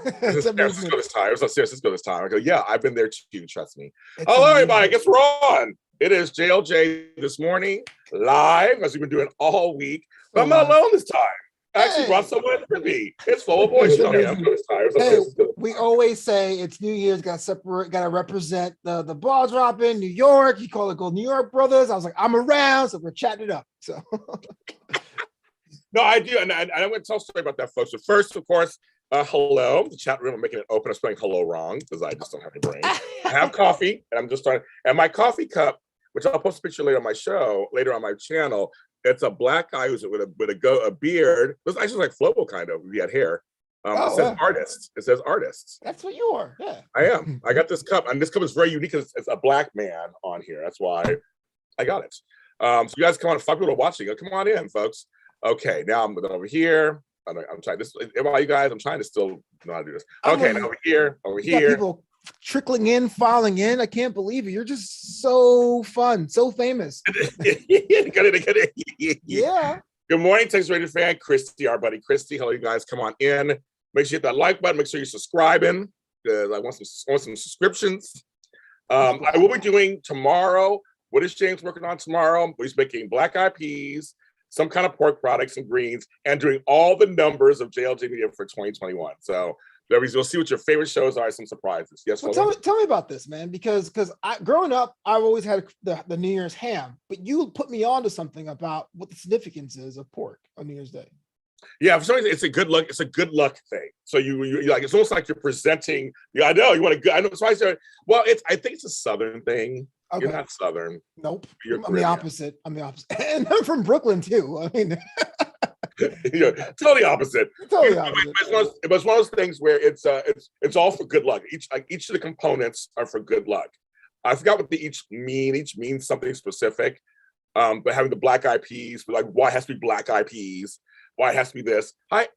It's San amusement. Francisco this time. It was not San Francisco this time. I go, yeah, I've been there too. Trust me. It's Hello, amazing. everybody. Guess we're on. It is JLJ this morning, live, as we've been doing all week. But I'm not alone this time. I actually brought someone with me. It's Flobo Boyce. Hey, we always say it's New Year's, got to separate, got to represent the ball dropping, New York. You call it Gold New York Brothers. I was like, I'm around, so we're chatting it up. So, no, I do, and I'm going to tell a story about that, folks. But first, of course, hello. The chat room, I'm making it open. I'm spelling hello wrong because I just don't have any brain. I have coffee, and I'm just starting. And my coffee cup, which I'll post a picture later on my show, later on my channel. It's a black guy who's with a beard. It was actually like Flobo kind of. He had hair. It says artist. It says artists. That's what you are. Yeah, I am. I got this cup, and this cup is very unique because it's a black man on here. That's why I got it. So you guys come on. 5 people are watching. Come on in, folks. Okay, now I'm over here. I'm trying this. Everybody, you guys, I'm trying to still know how to do this. Okay, now over here. People trickling in, filing in. I can't believe it. You're just so fun, so famous. Yeah. Good morning, Texas Radio fan, Christy, our buddy Christy. Hello, you guys. Come on in. Make sure you hit that like button. Make sure you're subscribing. I want some subscriptions. I will be doing tomorrow. What is James working on tomorrow? He's making black eyed peas, some kind of pork products and greens, and doing all the numbers of JLJ Media for 2021. So you'll see what your favorite shows are. Some surprises. Yes. Well, tell me about this, man. Because growing up, I've always had the New Year's ham, but you put me on to something about what the significance is of pork on New Year's Day. Yeah, for some reason, it's a good luck. It's a good luck thing. So you like, it's almost like you're presenting. Yeah, I know you want to. I know. So I said, well, I think it's a Southern thing. Okay. You're not Southern. Nope. I'm the opposite. And I'm from Brooklyn too. I mean. Yeah, totally opposite. Totally opposite. It's one of those things where it's all for good luck. Each of the components are for good luck. I forgot what they each mean. Each means something specific. But having the black eyed peas, like why it has to be black eyed peas, why it has to be this. Hi,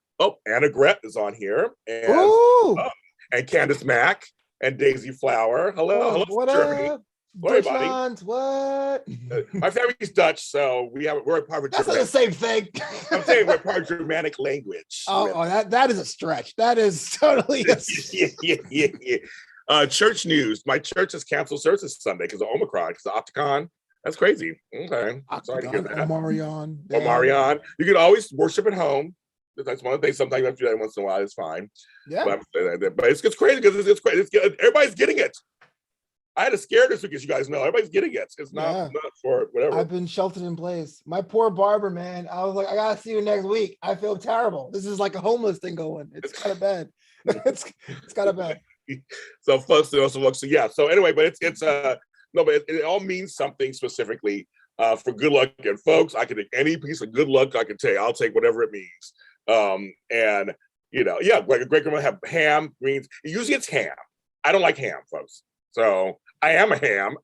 Anna Gret is on here, and Candace Mack and Daisy Flower. Hello, Germany. What? My family's Dutch, so we're a part of That's not the same thing. I'm saying we're part of Germanic language. That is a stretch. That is totally yeah. Church news. My church has canceled services Sunday because of Omicron, because of Opticon. That's crazy. Okay. Sorry to hear that. Omarion. You can always worship at home. That's one of the things. Sometimes you have to do that once in a while. It's fine. Yeah. But it's crazy because it's crazy. Everybody's getting it. I had to scare this because you guys know everybody's getting it. It's not for whatever. I've been sheltered in place. My poor barber, man. I was like, I gotta see you next week. I feel terrible. This is like a homeless thing going. It's kind of bad. it's kind of bad. So folks, it also looks. So yeah. So anyway, but it all means something specifically for good luck. And folks, I can take any piece of good luck I can take. I'll take whatever it means. And like a great grandma have ham, greens. Usually it's ham. I don't like ham, folks. So I am a ham.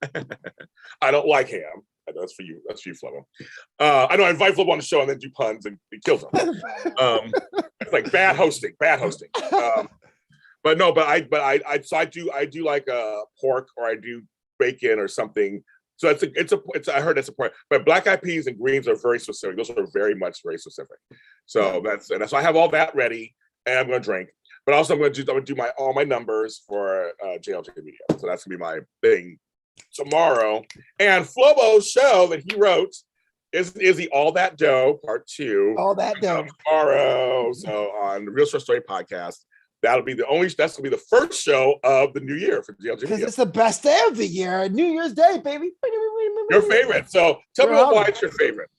I don't like ham. That's for you. That's for you, Flobo. I know I invite Flobo on the show and then do puns and he kills them. It's like bad hosting. But I do like pork, or I do bacon or something. So it's I heard that's a point. But black eyed peas and greens are very specific. Those are very specific. So so I have all that ready, and I'm going to drink. But also I'm going to do all my numbers for JLJ Media. So that's going to be my thing tomorrow. And Flobo's show that he wrote is the All That Dough Part 2. All That Dough. Tomorrow. So on the Real Short Story podcast. That's going to be the first show of the new year for JLJ Media. Because it's the best day of the year. New Year's Day, baby. Your favorite. So tell me why it's your favorite.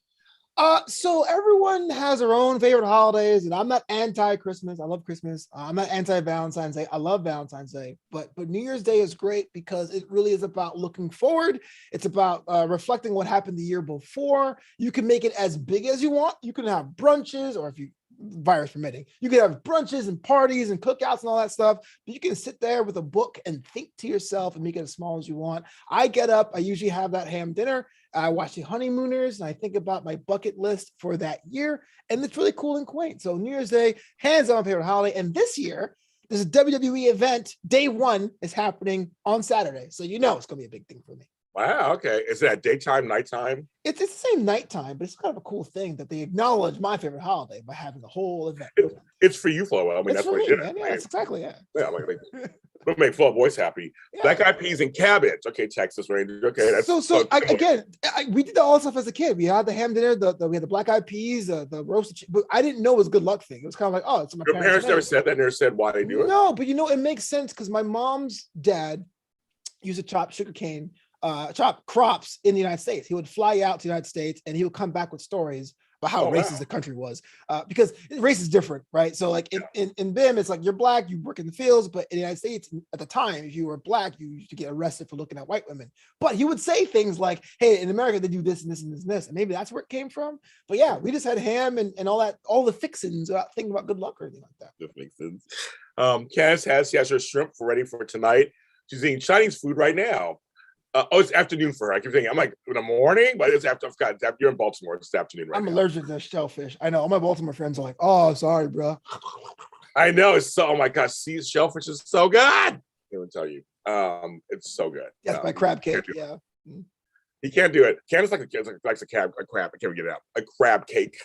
So everyone has their own favorite holidays, and I'm not anti-Christmas. I love Christmas. I'm not anti-Valentine's Day. I love Valentine's Day, but New Year's Day is great because it really is about looking forward. It's about reflecting what happened the year before. You can make it as big as you want. You can have brunches, or if you virus permitting, you can have brunches and parties and cookouts and all that stuff, but you can sit there with a book and think to yourself and make it as small as you want. I get up, I usually have that ham dinner, I watch The Honeymooners, and I think about my bucket list for that year, and it's really cool and quaint. So New Year's Day, hands down my favorite holiday, and this year, there's a WWE event, day one is happening on Saturday, so it's going to be a big thing for me. Wow. Okay. Is it at daytime, nighttime? It's the same nighttime, but it's kind of a cool thing that they acknowledge my favorite holiday by having the whole event. It's for you, Flo. I mean, It's that's for what me, it man. is. Yeah, it's exactly Yeah, it'll make Flobo Boyce happy. Yeah. Black eyed peas and cabbage. Okay, Texas Rangers. Okay, that's we did all that stuff as a kid. We had the ham dinner, we had the black eyed peas, the roasted. But I didn't know it was a good luck thing. It was kind of like, oh, it's my Your parents never said that. Never said why they do it. No, but it makes sense because my mom's dad used to chop sugarcane, chop crops in the United States. He would fly out to the United States and he would come back with stories about how racist the country was, because race is different, right? So like in BIM, it's like you're black, you work in the fields, but in the United States at the time, if you were black, you used to get arrested for looking at white women. But he would say things like, hey, in America, they do this and this and this and this. And maybe that's where it came from. But yeah, we just had ham and all that, all the fixins about thinking about good luck or anything like that. That makes sense. Candace has her shrimp ready for tonight. She's eating Chinese food right now. It's afternoon for her. I keep thinking, I'm like, in the morning, but it's after, you're in Baltimore. It's afternoon right now. I'm allergic to shellfish. I know. All my Baltimore friends are like, oh, sorry, bro. I know. It's so, oh my gosh, shellfish is so good. I would tell you. It's so good. That's my crab cake. Yeah. He can't do it. Candace likes a crab. I can't get it out. A crab cake.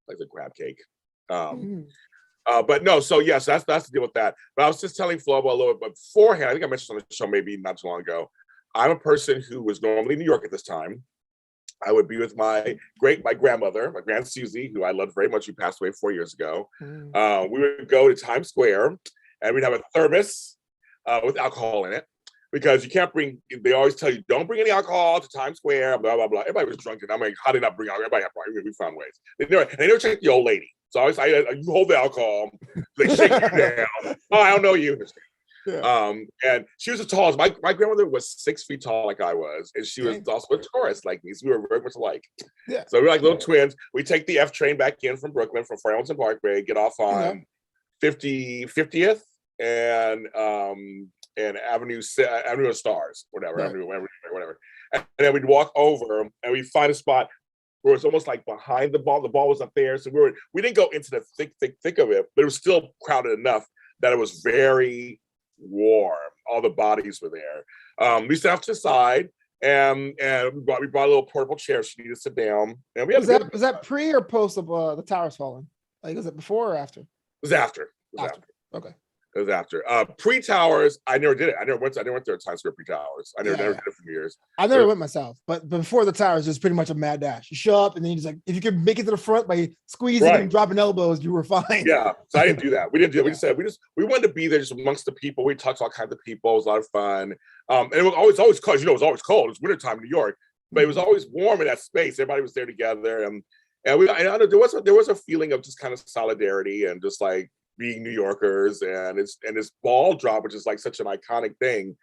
Like a crab cake. But no, so yes, that's the deal with that. But I was just telling Flobo a little bit beforehand. I think I mentioned on the show maybe not too long ago. I'm a person who was normally in New York at this time. I would be with my grandmother, my Grand Susie, who I loved very much, who passed away 4 years ago. We would go to Times Square and we'd have a thermos with alcohol in it, because you can't bring, they always tell you, don't bring any alcohol to Times Square, blah, blah, blah. Everybody was drunk. And I'm like, how did I bring alcohol? Everybody had parties. We found ways. They never checked the old lady. So I was like, you hold the alcohol. They shake you down. Oh, I don't know you. Yeah. And she was the tallest. My grandmother was 6 feet tall, like I was, and she was also a tourist like me. So we were very much alike. Yeah. So we were like little twins. We take the F train back in from Brooklyn, from Farrington Parkway, get off on 50th and Avenue of Stars, whatever, whatever. And then we'd walk over and we'd find a spot where it's almost like behind the ball. The ball was up there, so we didn't go into the thick of it, but it was still crowded enough that it was very warm. All the bodies were there. We sat off to the side, and we brought a little portable chair. She needed to sit down. And we was that pre or post of the towers falling? Like, was it before or after? It was after. Okay. It was after. Pre-towers, I never did it. I never went there at Times Square pre-towers. I never did it for years. I never went myself, but before the towers, it was pretty much a mad dash. You show up and then you just like, if you could make it to the front by squeezing and dropping elbows, you were fine. Yeah. So I didn't do that. We didn't do it. We just said we wanted to be there just amongst the people. We talked to all kinds of people. It was a lot of fun. And it was always cold. It was always cold. It was wintertime in New York, but it was always warm in that space. Everybody was there together. And there was a feeling of just kind of solidarity and just like being New Yorkers, and this ball drop, which is like such an iconic thing.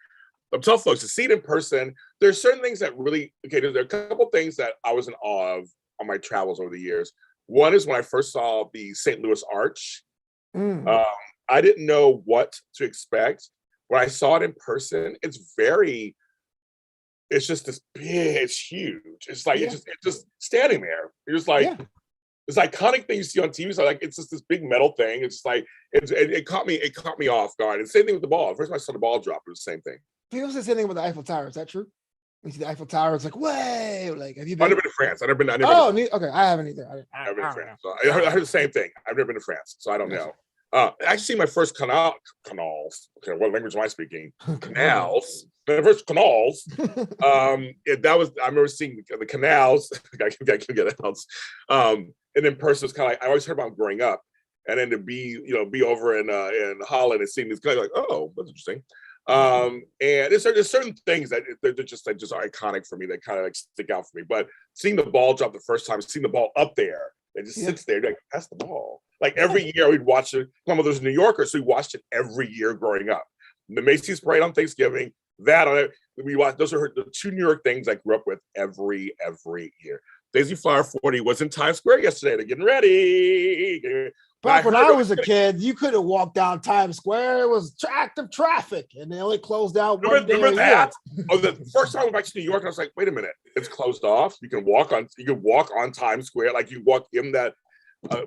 I'm telling folks to see it in person. There's certain things that really, there are a couple things that I was in awe of on my travels over the years. One is when I first saw the St. Louis Arch. I didn't know what to expect. When I saw it in person, it's just this big, it's huge. It's like, it's just standing there. You're just like, this iconic thing you see on TV. So like, it's just this big metal thing. It's like, it caught me off guard. And same thing with the ball. First time I saw the ball drop, it was the same thing. People say the same thing with the Eiffel Tower. Is that true? You see the Eiffel Tower, it's like, way. Like, have you been? I've never been to France. Okay, I haven't either. I've never been to France. So I heard the same thing. I've never been to France, so I don't know. I actually see my first canals. Okay, what language am I speaking? Canals. My first canals. I remember seeing the canals. I can get it out. And in person, it's kind of like I always heard about them growing up, and then to be over in Holland and seeing these guys, like, oh, that's interesting. And there's certain things that they're just iconic for me that kind of like stick out for me. But seeing the ball drop the first time, seeing the ball up there, it just sits there, like, that's the ball. Like every year we'd watch it. My mother's a New Yorker, so we watched it every year growing up. The Macy's Parade on Thanksgiving, we watched. Those are the two New York things I grew up with every year. Daisy Flower 40 was in Times Square yesterday. They're getting ready. Back when I was a kid, you couldn't walk down Times Square. It was active traffic, and they only closed out one day. Remember that? The first time I went back to New York, I was like, wait a minute, it's closed off. You can walk on Times Square, like you walk in that.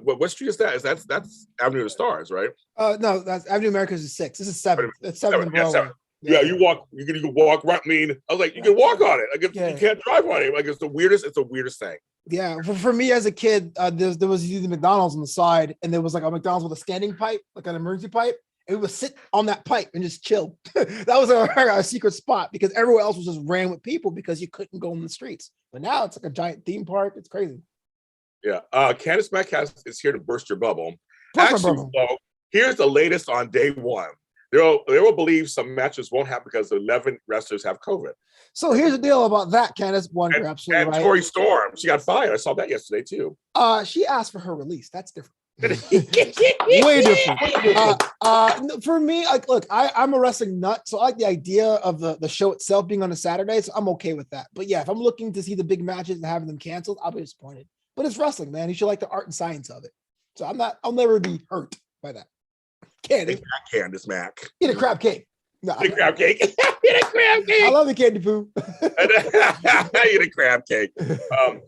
What street is that? That's Avenue of the Stars, right? No, that's Avenue Americas is 6. This is 7. It's 7 and Broadway. Yeah, you can walk right. I mean, I was like, you can walk on it. Like you can't drive on it. Like it's the weirdest thing. Yeah, for me as a kid, there was usually McDonald's on the side, and there was like a McDonald's with a standing pipe, like an emergency pipe, and we would sit on that pipe and just chill. That was our secret spot because everywhere else was just ran with people because you couldn't go in the streets. But now it's like a giant theme park. It's crazy. Yeah, Candice Metcalf is here to burst your bubble. Bubble. So here's the latest on day one. They will believe some matches won't happen because 11 wrestlers have COVID. So here's the deal about that, Candice. You're absolutely right. Tori Storm, she got fired. I saw that yesterday too. She asked for her release. That's different. Way different. For me, like, look, I'm a wrestling nut, so I like the idea of the show itself being on a Saturday, so I'm okay with that. But yeah, if I'm looking to see the big matches and having them canceled, I'll be disappointed. But it's wrestling, man. You should like the art and science of it. So I'll never be hurt by that. Candice Mac. Eat a crab cake. No, Eat a crab cake. Eat a crab cake. I love the candy poo. Eat a crab cake.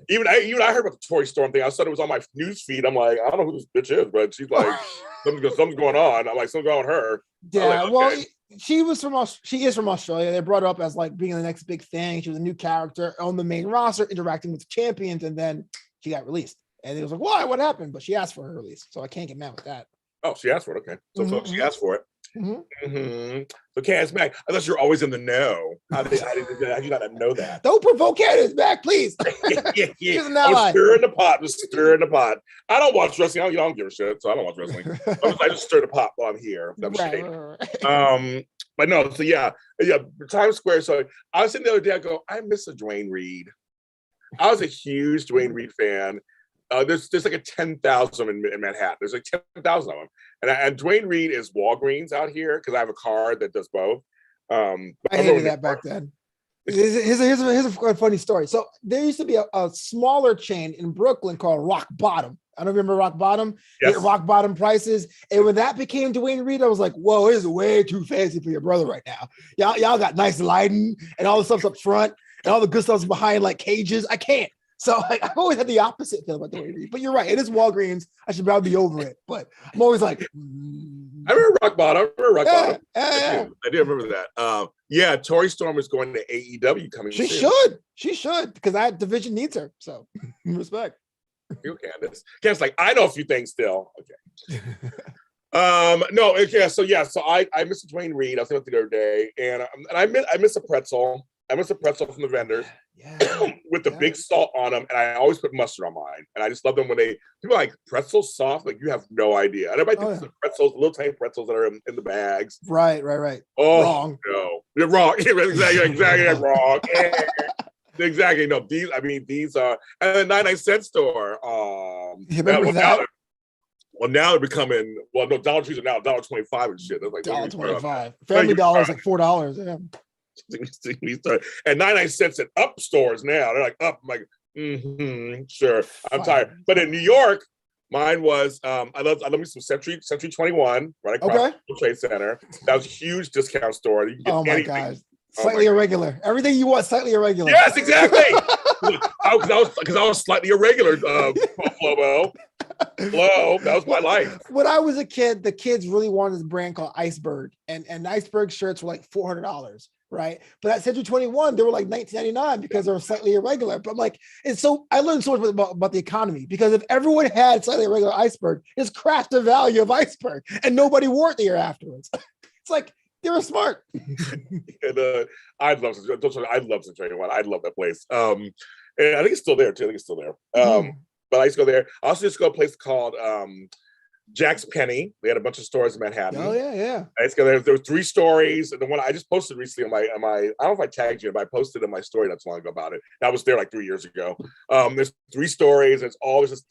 Even I heard about the Tori Storm thing. I saw it was on my news feed. I'm like, I don't know who this bitch is, but she's like, something's going on. I'm like, something's going on with her. Yeah, like, okay. Well, she is from Australia. They brought her up as like being the next big thing. She was a new character on the main roster, interacting with the champions, and then she got released. And it was like, why? What happened? But she asked for her release, so I can't get mad with that. Oh, she asked for it. Okay, so she asked for it. So Candice Mac, I thought you're always in the know. How did you not know that? Don't provoke Candice Mac, please. Yeah. I'm stirring the pot. I don't watch wrestling. I don't give a shit, so I don't watch wrestling. I just stir the pot while I'm here. Right. But no, so yeah, Times Square. So I was sitting the other day. I go, I miss a Dwayne Reed. I was a huge Dwayne Reed fan. There's like a 10,000 in Manhattan. There's like 10,000 of them. And Dwayne Reed is Walgreens out here because I have a card that does both. I hated that back then. Here's a funny story. So there used to be a smaller chain in Brooklyn called Rock Bottom. I don't remember Rock Bottom. Yes. Rock Bottom prices. And when that became Dwayne Reed, I was like, whoa, this is way too fancy for your brother right now. Y'all got nice lighting and all the stuff's up front and all the good stuff's behind like cages. I can't. So like, I've always had the opposite feel about Dwayne Reed. But you're right. It is Walgreens. I should probably be over it. But I'm always like, I remember Rock Bottom. I do remember that. Tori Storm is going to AEW coming soon. She should, because that division needs her. So respect. You, Candice. Candice, like, I know a few things still. Okay. So I miss Dwayne Reed. I was thinking the other day, and I miss a pretzel. I miss a pretzel from the vendor with the big salt on them, and I always put mustard on mine. And I just love them when people are like pretzels soft, like you have no idea. And everybody thinks pretzels, little tiny pretzels that are in the bags. Right. Oh, wrong. No, you're wrong. Exactly wrong. Exactly. No, these are, and the 99-cent store. Remember that? Now they're becoming, no, Dollar Trees are now $1.25 and shit. They're like $1.25. Family Dollar is like $4. Yeah. And 99-cents at up stores now. They're like up. I'm like, sure. I'm tired. But in New York, mine was I love me some Century 21 right across the Trade Center. That was a huge discount store. You can get anything. God. Slightly irregular. Everything you want, slightly irregular. Yes, exactly. Because I was slightly irregular, Flobo. Hello, that was my life. When I was a kid, the kids really wanted this brand called Iceberg, and Iceberg shirts were like $400, right? But at Century 21, they were like $19.99 because they were slightly irregular. But I'm like, and so I learned so much about the economy, because if everyone had slightly irregular Iceberg, it's crashed the value of Iceberg, and nobody wore it the year afterwards. It's like, they were smart. And I love Century 21. I love that place. And I think it's still there too. But I used to go there. I also used to go to a place called Jack's Penny. They had a bunch of stores in Manhattan. Oh yeah. I used to go there. There were 3 stories, and the one I just posted recently on my I don't know if I tagged you, but I posted in my story not too long ago about it. I was there like 3 years ago. There's 3 stories. There's all this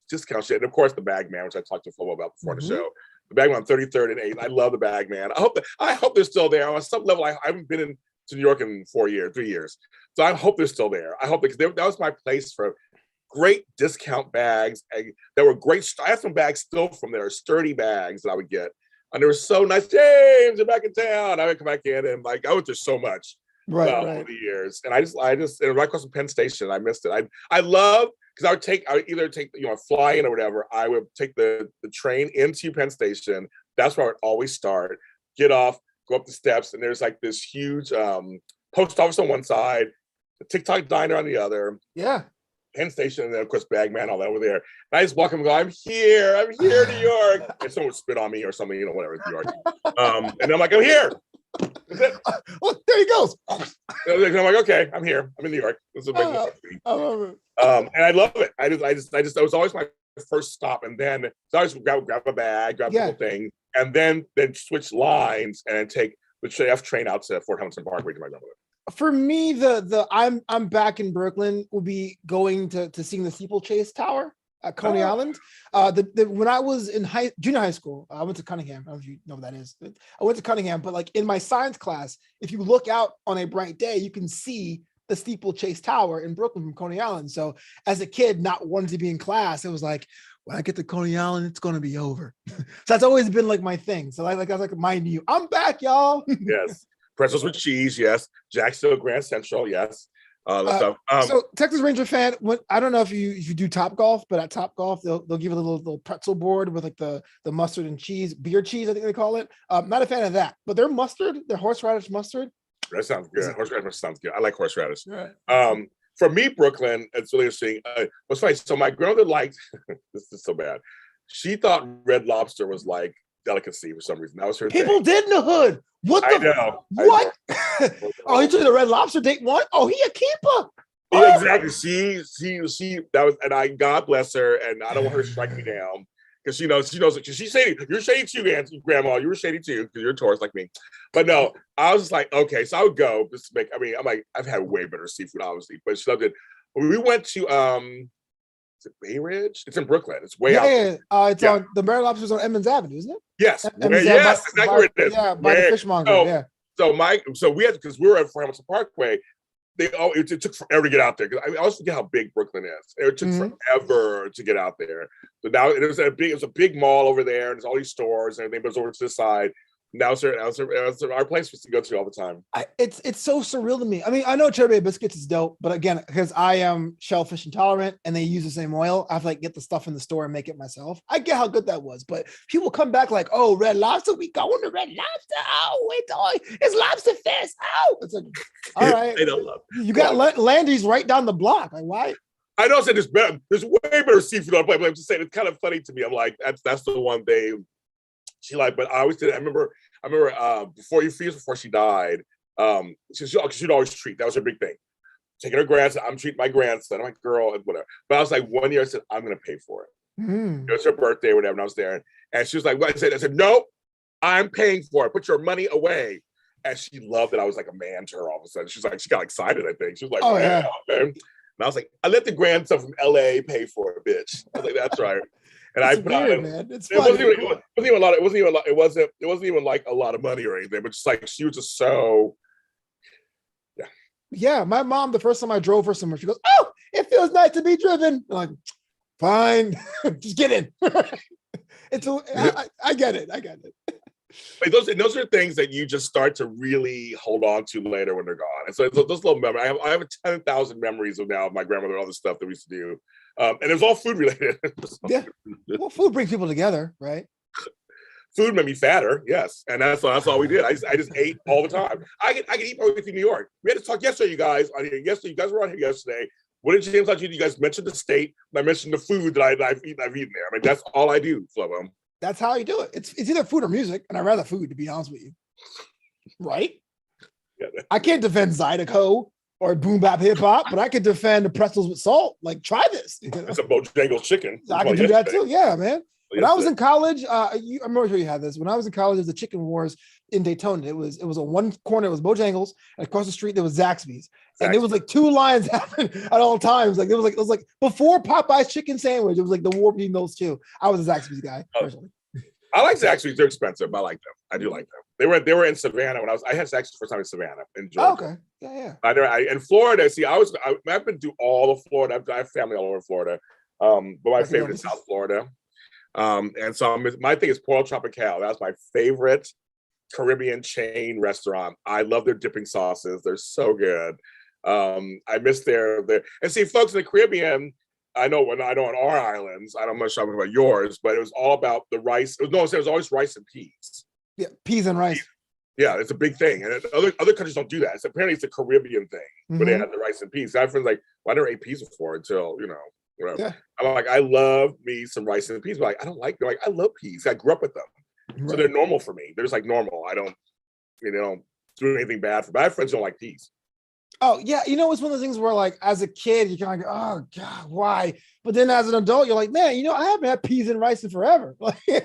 discount shit, and of course the Bagman, which I talked to Flobo about before the show. The Bagman on 33rd and 8th. I love the Bagman. I hope they're still there on some level. I haven't been to New York in 3 years, so I hope they're still there. I hope, because that was my place for great discount bags. That were great. I have some bags still from there, sturdy bags that I would get, and they were so nice. James, you're back in town. I would come back in, and like I went through so much over the years, and I just and right across from Penn Station, I missed it. I love, because I would either take fly in or whatever. I would take the train into Penn Station. That's where I would always start. Get off, go up the steps, and there's like this huge post office on one side, the TikTok diner on the other. Yeah. Penn Station, and then of course Bagman, all that over there. And I just walk up and go, I'm here, New York. And someone would spit on me or something, whatever, New York. And I'm like, I'm here. Look, there he goes. And I'm like, okay, I'm here. I'm in New York. This is a big I love it. and I love it. That was always my first stop. And then so I just grab a bag, grab a couple things, and then switch lines and take the F train out to Fort Hamilton Parkway to my grandmother. For me, I'm back in Brooklyn will be going to seeing the steeplechase tower at Coney Island. When I was in junior high school, I went to Cunningham. I don't know if you know what that is. But I went to Cunningham, but like in my science class, if you look out on a bright day, you can see the steeplechase tower in Brooklyn from Coney Island. So as a kid, not wanting to be in class, it was like, when I get to Coney Island, it's gonna be over. So that's always been like my thing. So I was like, mind you, I'm back, y'all. Yes. Pretzels with cheese, yes. Jacksonville Grand Central, yes. Stuff. So Texas Ranger fan, I don't know if you do Top Golf, but at Top Golf they'll give you a little pretzel board with like the mustard and cheese, beer cheese, I think they call it. Not a fan of that, but their mustard, their horseradish mustard. That sounds good. Horseradish sounds good. I like horseradish. Right. For me, Brooklyn, it's really interesting. What's funny? So my grandmother liked this is so bad. She thought Red Lobster was like delicacy for some reason. That was her People thing. did in the hood. What the? I know. What? Oh, he took the Red Lobster date one? Oh, he a keeper. Yeah, exactly. She that was, and I, God bless her, and I don't want her to strike me down because she knows because she's shady. You're shady too, Auntie, Grandma. You were shady too because you're a Taurus like me. But no, I was just like, okay, so I would go just to make. I mean, I'm like, I've had way better seafood, obviously, but she loved it. When we went to is it Bay Ridge? It's in Brooklyn. It's way out there. It's on the Red Lobster's on Emmons Avenue, isn't it? Yes, Yes, exactly where it is. Yeah, by the fishmonger. So we had because we were at Hamilton Parkway. It took forever to get out there because I always forget how big Brooklyn is. It took forever to get out there. So now it was a big mall over there, and there's all these stores and everything. But it's over to this side. Now it's our place to go to all the time. It's so surreal to me. I mean, I know Cherry Bay Biscuits is dope, but again, because I am shellfish intolerant and they use the same oil, I have to like get the stuff in the store and make it myself. I get how good that was, but people come back like, "Oh, Red Lobster, we going to Red Lobster? Oh, it's Lobster Fest! Oh, it's like, all right, they don't love it. You got Landy's right down the block. Like, why? I know I said there's way better seafood on the plate, but I'm just saying it's kind of funny to me. I'm like, that's the one day she liked, but I always did. I remember before she died, she'd always treat. That was her big thing. Taking her grandson, I'm treating my grandson. I'm like, girl, and whatever. But I was like, one year I said, I'm gonna pay for it. It was her birthday or whatever, and I was there. And she was like, what? I said, no, I'm paying for it. Put your money away. And she loved it. I was like a man to her all of a sudden. She's like, she got excited, I think. She was like, oh, yeah. Man. And I was like, I let the grandson from LA pay for it, bitch. I was like, that's right. And I put weird, on man. It's it wasn't even a lot. It wasn't even like a lot of money or anything, but just like she was just so yeah. My mom, the first time I drove her somewhere, she goes, "Oh, it feels nice to be driven." I'm like, fine, just get in. I get it. But those are things that you just start to really hold on to later when they're gone. And so those little memories. I have 10,000 memories of my grandmother, all the stuff that we used to do. And it was all food related. Yeah. Well, food brings people together, right? Food made me fatter, yes. And that's all we did. I just ate all the time. I could eat my way through New York. We had to talk yesterday, you guys. Yesterday, you guys were on here yesterday. What did James Lott Jr. You guys mentioned the state. I mentioned the food that I've eaten there. I mean, that's all I do, Flobo. That's how you do it. It's either food or music, and I'd rather food, to be honest with you. Right? Yeah. I can't defend Zydeco or boom bap hip hop, but I could defend the pretzels with salt. Like, try this. It's a Bojangles chicken. I can do that too. Yeah, man. When I was in college, I'm not sure you had this. When I was in college, there was the Chicken Wars in Daytona. It was a one corner, it was Bojangles, and across the street there was Zaxby's. And there was like two lines happening at all times. Like it was like before Popeye's chicken sandwich, it was like the war between those two. I was a Zaxby's guy personally. I like Zaxby's. They're expensive, but I like them. I do like them. They were in Savannah when I had Zaxby's first time in Savannah in Georgia. Oh, okay. Yeah. In Florida, see, I've been to all of Florida. I have family all over Florida. But my favorite is South Florida. And so my thing is Pollo Tropical. That's my favorite Caribbean chain restaurant. I love their dipping sauces. They're so good. I miss their and see, folks in the Caribbean, I know on our islands, I'm not sure about yours, but it was all about the rice. It was always rice and peas. Yeah, peas and rice. Yeah, it's a big thing, and other countries don't do that. It's apparently it's a Caribbean thing where they Mm-hmm. have the rice and peas. I have friends like, well, I never ate peas before until whatever. Yeah. I'm like, I love me some rice and peas, but like I don't like. They're like, I love peas. I grew up with them, so they're Right. normal for me. They're just like normal. I don't, they don't do anything bad for me. I have friends who don't like peas. Oh yeah, it's one of those things where like as a kid you kind of go, oh god, why? But then as an adult, you're like, man, I haven't had peas and rice in forever. Like you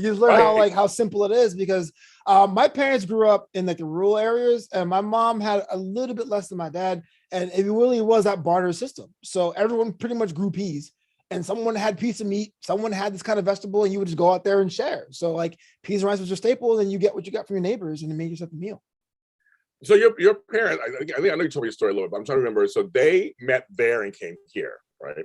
just learn Right. how simple it is because my parents grew up in like the rural areas, and my mom had a little bit less than my dad, and it really was that barter system. So everyone pretty much grew peas, and someone had piece of meat, someone had this kind of vegetable, and you would just go out there and share. So like peas and rice was your staple, and you get what you got from your neighbors, and you made yourself a meal. So your parents, I know you told me a story a little bit, but I'm trying to remember. So they met there and came here, right?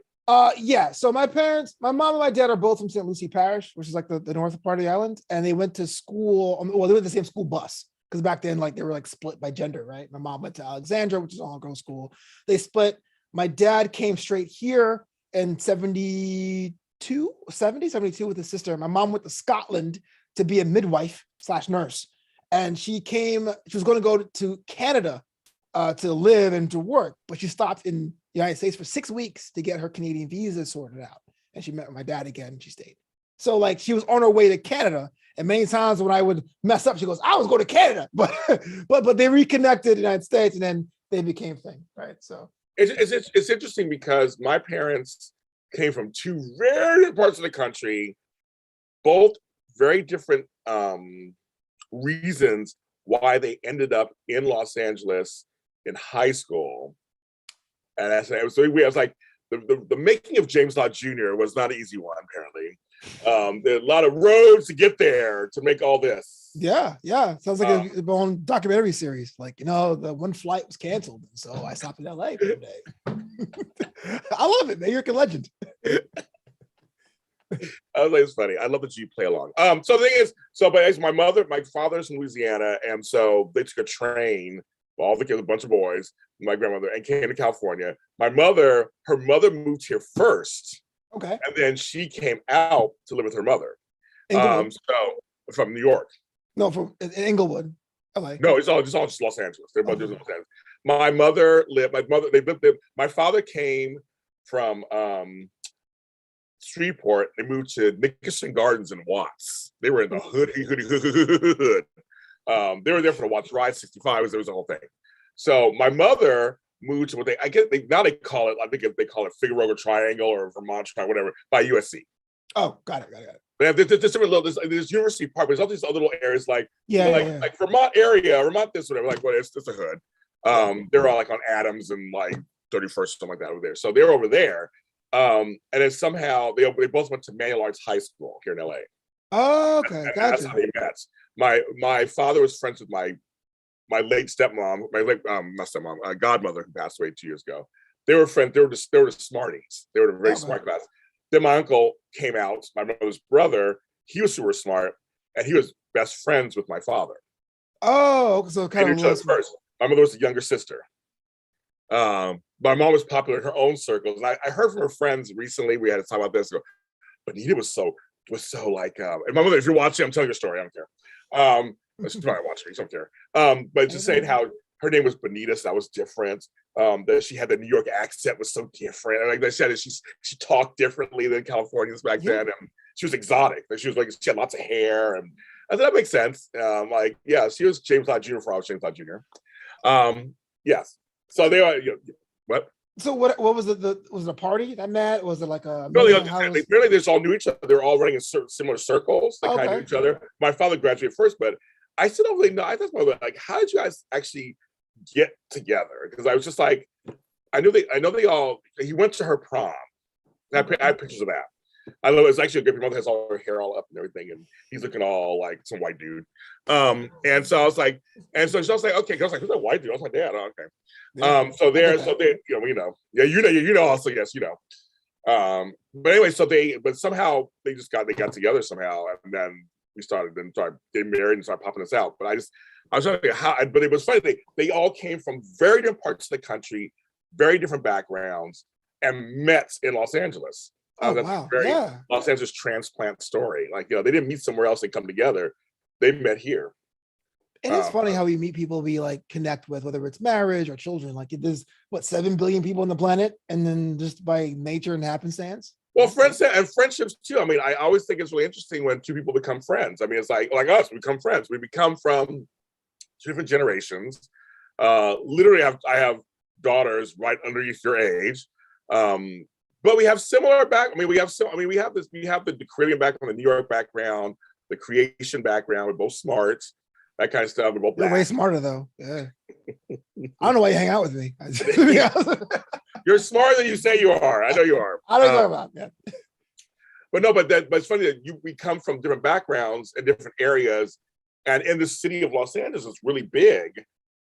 Yeah. So my parents, my mom and my dad are both from St. Lucie Parish, which is like the north part of the island. And they went to school. Well, they went the same school bus because back then, like they were like split by gender, right? My mom went to Alexandra, which is all girls school. They split. My dad came straight here in 72 with his sister. My mom went to Scotland to be a midwife / nurse. And she was going to go to Canada to live and to work, but she stopped in the United States for 6 weeks to get her Canadian visa sorted out. And she met with my dad again, and she stayed. So like she was on her way to Canada. And many times when I would mess up, she goes, I was going to Canada, but they reconnected in the United States, and then they became thing, right? So It's interesting because my parents came from two very different parts of the country, both very different reasons why they ended up in Los Angeles in high school. And it was like the making of James Lott Jr. was not an easy one, apparently. There are a lot of roads to get there to make all this. Yeah. Sounds like a own documentary series. Like, the one flight was canceled, so I stopped in LA for a day. I love it, man. You're a legend. I was like, it's funny. I love that you play along. So the thing is, but my father's from Louisiana, and so they took a train, all the kids, a bunch of boys, my grandmother, and came to California. Her mother moved here first. Okay. And then she came out to live with her mother. So from New York. No, from in Inglewood. LA. No, it's all just Los Angeles. They're both Los Angeles. My mother lived, my father came from Shreveport. They moved to Nickerson Gardens in Watts. They were in the hood. They were there for the Watts Ride 65. There was a whole thing. So my mother moved to what they call it, I think they call it Figueroa Triangle or Vermont Triangle, whatever, by USC. Oh, got it. They have this University Park, but there's all these other little areas like Vermont area, Vermont this, whatever, like what it's a hood. They're all like on Adams and like 31st, something like that over there. So they're over there. And then somehow they both went to Manual Arts High School here in LA. Oh, okay, gotcha. That's how they met. My father was friends with my late stepmom, not stepmom, godmother who passed away 2 years ago. They were friends. They were the smarties. They were the very smart class. Then my uncle came out, my mother's brother. He was super smart, and he was best friends with my father. Oh, so kind of first. My mother was the younger sister. My mom was popular in her own circles, and I heard from her friends recently. We had to talk about this. But Nita was so like, and my mother, if you're watching, I'm telling your story. I don't care. She's probably watching. I don't care. But just saying how her name was Bonita, so that was different. That she had the New York accent was so different. And like they said, she talked differently than Californians back then, and she was exotic. She had lots of hair, and I thought that makes sense. She was James Lott Jr. for I was James Lott Jr. Yes. So they are. What? So what was it? Was it a party that met? Was it like a? Apparently, they just all knew each other. They're all running in similar circles. They kind of knew each other. My father graduated first, but I still don't really know. I thought, like, how did you guys actually get together? Because I was just like, I know they all. He went to her prom. I have pictures of that. I know it's actually a good. My mother has all her hair all up and everything, and he's looking all like some white dude. And so I was like, okay. I was like, who's that white dude? I was like, Dad. Oh, okay. Yeah, so they, also, yes, but anyway, but somehow they got together somehow, and then we started getting married and started popping this out. But I was trying to figure how, but it was funny. They all came from very different parts of the country, very different backgrounds, and met in Los Angeles. That's wow. a very Los Angeles transplant story. Like, they didn't meet somewhere else and come together. They met here. And it's funny how we meet people we like connect with, whether it's marriage or children. Like there's what 7 billion people on the planet, and then just by nature and happenstance. Well, friends and friendships too. I mean, I always think it's really interesting when two people become friends. I mean, it's like us, we become friends. We become from two different generations. Literally, I have daughters right underneath your age, but we have similar back. I mean, we have the Caribbean background, the New York background, the creation background. We're both smart, that kind of stuff. We're both You're black. way smarter though. Yeah. I don't know why you hang out with me. You're smarter than you say you are. I know you are. I don't know about that. But it's funny that we come from different backgrounds and different areas, and in the city of Los Angeles, it's really big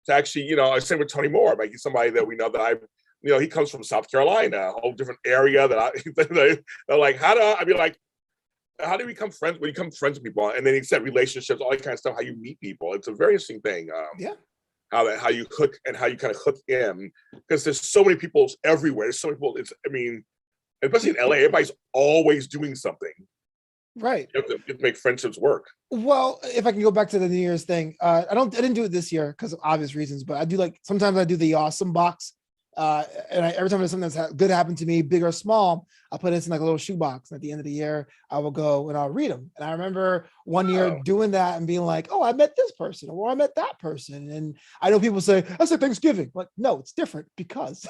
to actually, same with Tony Moore, like he's somebody that we know that he comes from South Carolina, a whole different area that they're like, how do we become friends? When you become friends with people, and then he said relationships, all that kind of stuff, how you meet people. It's a very interesting thing. How you hook and how you kind of hook in, because there's so many people everywhere. There's so many people. Especially in LA, everybody's always doing something. Right. You have to make friendships work. Well, if I can go back to the New Year's thing, I didn't do it this year because of obvious reasons, but I do sometimes I do the awesome box. And every time there's something that's good happened to me, big or small, I'll put it in like a little shoebox. At the end of the year, I will go and I'll read them. And I remember one year doing that and being like, oh, I met this person or I met that person. And I know people say, that's like Thanksgiving. Like, no, it's different because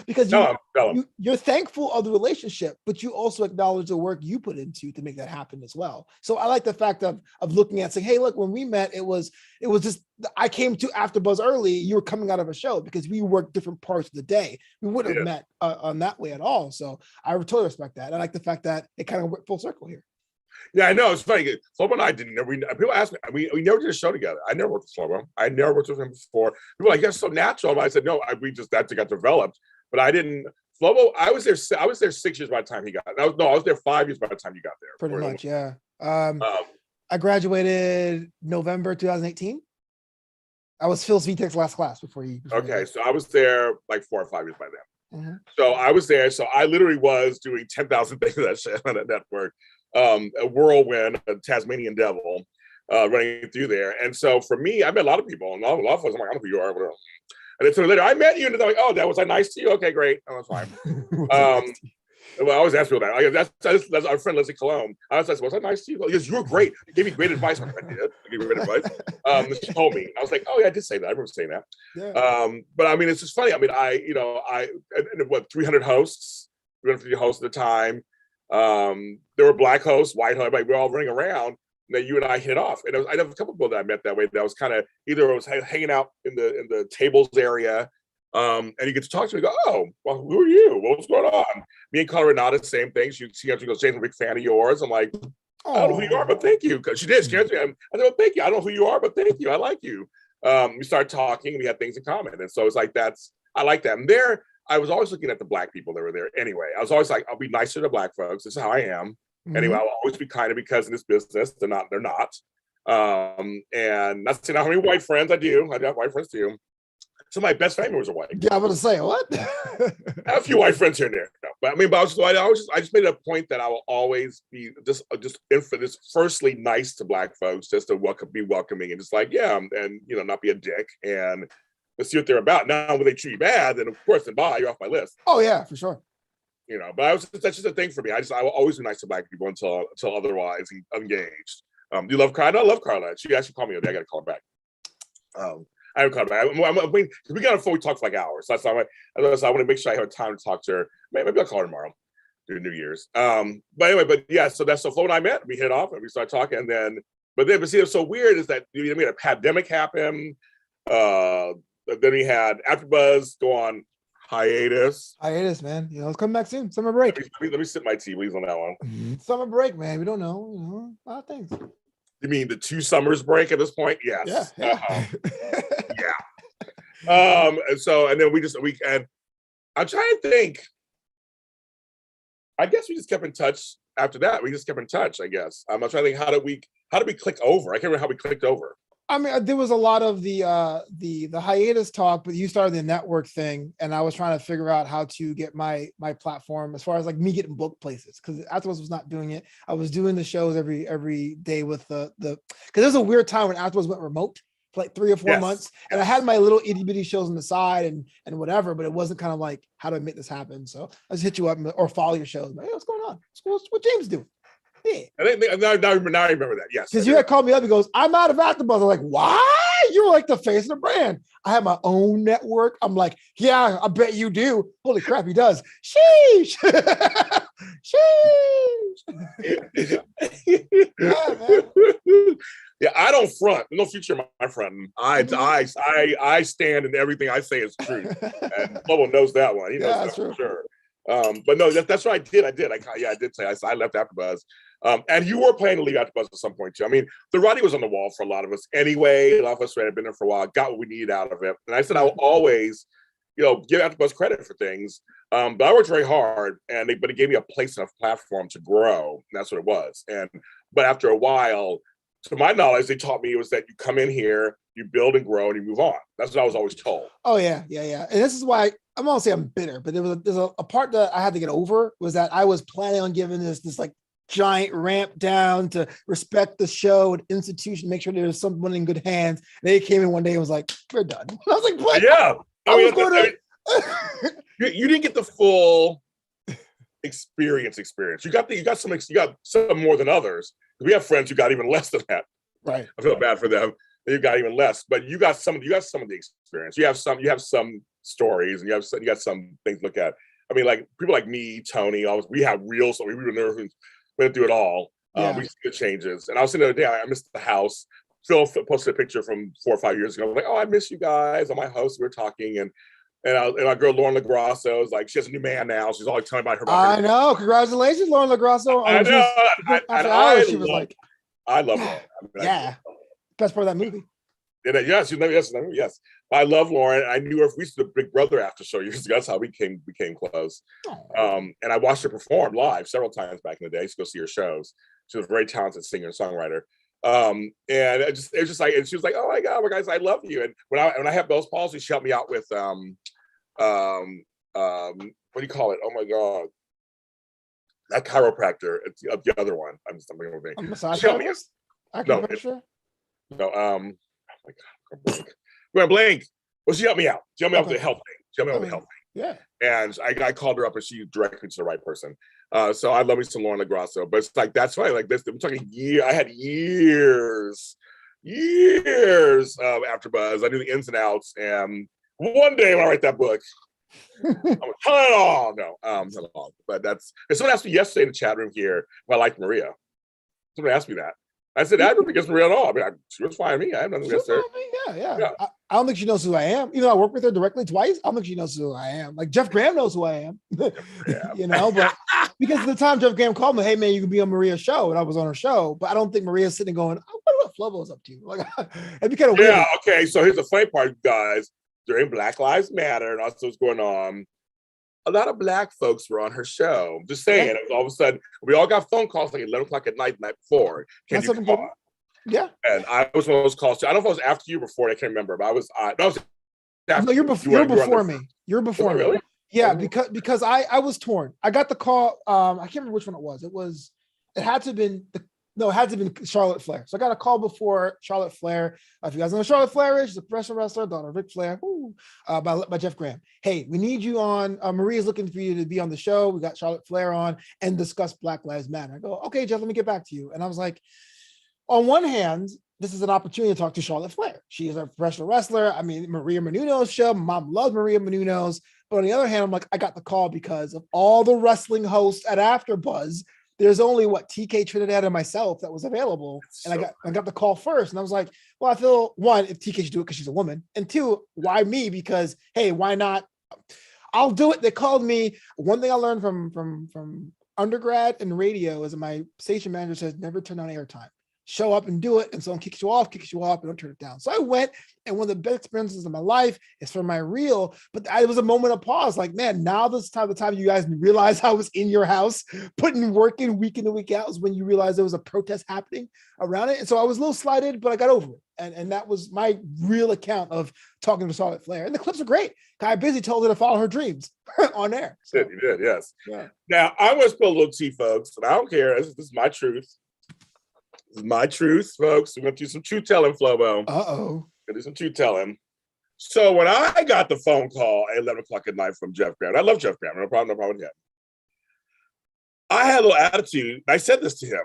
you're thankful of the relationship, but you also acknowledge the work you put into to make that happen as well. So I like the fact of looking at saying, hey, look, when we met, it was just, I came to AfterBuzz early. You were coming out of a show because we worked different parts of the day. We wouldn't have met on that way at all. So I totally respect that. I like the fact that it kind of went full circle here. Yeah, I know. It's funny. Flobo and I didn't know. People ask me, we never did a show together. I never worked with Flobo. I never worked with him before. People were like, that's so natural. But I said, no, that got developed. But I didn't. Flobo, I was there 6 years by the time he got there. I was there 5 years by the time you got there. Pretty much, yeah. I graduated November 2018. I was Phil Svitek's last class before you. Okay, so I was there like 4 or 5 years by then. Mm-hmm. So I was there. So I literally was doing 10,000 things on that show, on that network. A whirlwind, a Tasmanian devil running through there. And so for me, I met a lot of people, and a lot of folks, I'm like, I don't know who you are. Whatever. And then so later, I met you, and they're like, oh, was I nice to you? Okay, great. Oh, that's fine. Well, I always ask people that. That's our friend Leslie Colomb. I was like, was I nice to you? Because you were great. You gave me great advice. I did. I gave you great advice. She told me. I was like, oh yeah, I did say that. I remember saying that. Yeah. But I mean, it's just funny. I mean, 300 hosts, 350 hosts at the time. There were black hosts, white hosts, everybody, we were all running around. And then you and I hit off. And I have a couple of people that I met that way. That was kind of either I was hanging out in the tables area. And you get to talk to me, go, oh, well, who are you? What's going on? Me and Color Renata, same thing. She goes, James, I'm a big fan of yours. I'm like, I don't know who you are, but thank you. Because she did. She answered me. I said, well, thank you. I don't know who you are, but thank you. I like you. We started talking, and we had things in common. And so it's like, I like that. And there, I was always looking at the black people that were there anyway. I was always like, I'll be nicer to black folks. This is how I am. Mm-hmm. Anyway, I'll always be kind of, because in this business, they're not. And not saying how many white friends I do. I have white friends too. Some of my best family members are white. Yeah, I'm gonna say what? I have a few white friends here and there. No, but I mean, I just made it a point that I will always be just firstly nice to black folks, just to be welcoming and just like, yeah, and not be a dick, and let's see what they're about. Now, when they treat you bad, then of course, bye, you're off my list. Oh yeah, for sure. But that's just a thing for me. I will always be nice to black people until otherwise engaged. Do you love Carla? I love Carla. She actually called me today. I got to call her back. I haven't called her back. I mean, we got on the phone. We talked for like hours. So I want to make sure I have time to talk to her. Maybe I'll call her tomorrow during New Year's. But anyway, yeah. So Flo and I met. We hit off and we started talking. And then, but see, what's so weird is that we had a pandemic happen. Then we had AfterBuzz go on hiatus. Man. It's coming back soon. Summer break. Let me sip my tea, please, on that one. Summer break, man. We don't know. A lot of things. You mean the 2 summers break at this point? Yes. Yeah. Yeah. And then and I'm trying to think. I guess we just kept in touch after that. We just kept in touch, I guess. I'm trying to think, how did we click over? I can't remember how we clicked over. I mean, there was a lot of the hiatus talk, but you started the network thing, and I was trying to figure out how to get my platform as far as like me getting booked places, because AfterBuzz was not doing it. I was doing the shows every day with the because there's a weird time when AfterBuzz went remote, for like 3 or 4 months. And I had my little itty bitty shows on the side and whatever, but it wasn't kind of like, how do I make this happen? So I just hit you up or follow your shows. Like, hey, what's going on? What James doing? Yeah. Now I remember that. Yes. Because you had called me up. He goes, I'm out of AfterBuzz. I'm like, why? You're like the face of the brand. I have my own network. I'm like, yeah, I bet you do. Holy crap, he does. Sheesh. Sheesh. Yeah, I don't front. No future in my fronting. I stand and everything I say is true. And Flobo knows that one. He knows that for sure. But no, that's what I did. I did say I left AfterBuzz. And you were planning to leave AfterBuzz at some point too. I mean, the writing was on the wall for a lot of us anyway. A lot of us had been there for a while, got what we needed out of it. And I said I will always, give AfterBuzz credit for things. But I worked very hard, but it gave me a place and a platform to grow. And that's what it was. But after a while, to my knowledge, they taught me it was that you come in here, you build and grow, and you move on. That's what I was always told. Oh yeah. And this is why I'm not say I'm bitter, but there's a part that I had to get over was that I was planning on giving this like giant ramp down to respect the show and institution, make sure there's someone in good hands. And they came in one day and was like, "We're done." I was like, "What?" Yeah, you didn't get the full experience. You got some more than others. We have friends who got even less than that. Right. I feel bad for them. You got even less, but you got some of the experience. You have some stories, and you got some things to look at. I mean, like people like me, Tony, we have real, so we were nervous. We went through it all. We see the changes. And I was saying the other day, I missed the house. Phil posted a picture from 4 or 5 years ago. I was like, "Oh, I miss you guys." On my host, we were talking, and our girl Lauren LaGrasso is like, she has a new man now. She's always telling about her. I know. Congratulations, Lauren LaGrasso. I know. She was like, I love Lauren. Yeah, best part of that movie. Yes. I love Lauren. I knew her. We used to do Big Brother after show years ago. That's how we became close. And I watched her perform live several times back in the day. I used to go see her shows. She was a very talented singer and songwriter. And it was just like, and she was like, "Oh my God, guys, I love you." And when I have Bell's palsy, she helped me out with what do you call it? Oh my God, that chiropractor. It's the other one. I'm just thinking of it. Massage therapist? Acupuncture? No. Oh my God, I'm gonna blank. Well, she helped me out. She helped me out with the health thing. Yeah. And I called her up, and she directed me to the right person. So I love me some Lauren LaGrasso, but it's like that's right. Like this, I'm talking years. I had years of AfterBuzz. I knew the ins and outs. And one day when I write that book, I'm like, oh no, not long. But that's. And someone asked me yesterday in the chat room here if I liked Maria. Somebody asked me that. I said, I don't think it's Maria at all. I mean, she was fine with me. I have nothing against her. Yeah. I don't think she knows who I am. Even though I work with her directly twice, I don't think she knows who I am. Like Jeff Graham knows who I am. But because at the time Jeff Graham called me, "Hey man, you can be on Maria's show," and I was on her show. But I don't think Maria's sitting going, "I wonder what Flobo's up to." Like it'd be kind of weird. Yeah. Okay. So here's the funny part, guys. During Black Lives Matter and also what's going on, a lot of Black folks were on her show. I'm just saying. Yeah. All of a sudden, we all got phone calls like 11 o'clock at night the night before. Can you call? Yeah. And I was one of those calls too. I don't know if I was after you before. I can't remember, but I was after. No, you're before me. You're before me. Really? Yeah, because I was torn. I got the call. I can't remember which one it was. It had to have been Charlotte Flair. So I got a call before Charlotte Flair. If you guys know who Charlotte Flair is, she's a professional wrestler, daughter of Ric Flair, by Jeff Graham. "Hey, we need you on. Maria's looking for you to be on the show. We got Charlotte Flair on and discuss Black Lives Matter." I go, "Okay, Jeff, let me get back to you." And I was like, on one hand, this is an opportunity to talk to Charlotte Flair. She is a professional wrestler. I mean, Maria Menounos show. My mom loves Maria Menounos. But on the other hand, I'm like, I got the call because of all the wrestling hosts at AfterBuzz. There's only TK Trinidad and myself that was available. And I got the call first. And I was like, well, I feel one, if TK should do it because she's a woman. And two, why me? Because, hey, why not? I'll do it. They called me. One thing I learned from undergrad and radio is that my station manager says, never turn on airtime. Show up and do it. And someone kicks you off, and don't turn it down. So I went, and one of the best experiences of my life is for my reel. But it was a moment of pause. Like, man, now this time, the time you guys realize I was in your house, putting work in week and week out, is when you realize there was a protest happening around it. And so I was a little slighted, but I got over it. And that was my real account of talking to Charlotte Flair. And the clips are great. I basically told her to follow her dreams on air. So, you did, yes. Yeah. Now, I want to spill a little tea, folks, and I don't care. This is my truth. This is my truth, folks. We're going to do some truth telling, Flobo. Uh-oh. Listen to you tell him. So when I got the phone call at 11 o'clock at night from Jeff Graham, I love Jeff Graham, no problem with him. I had a little attitude. I said this to him.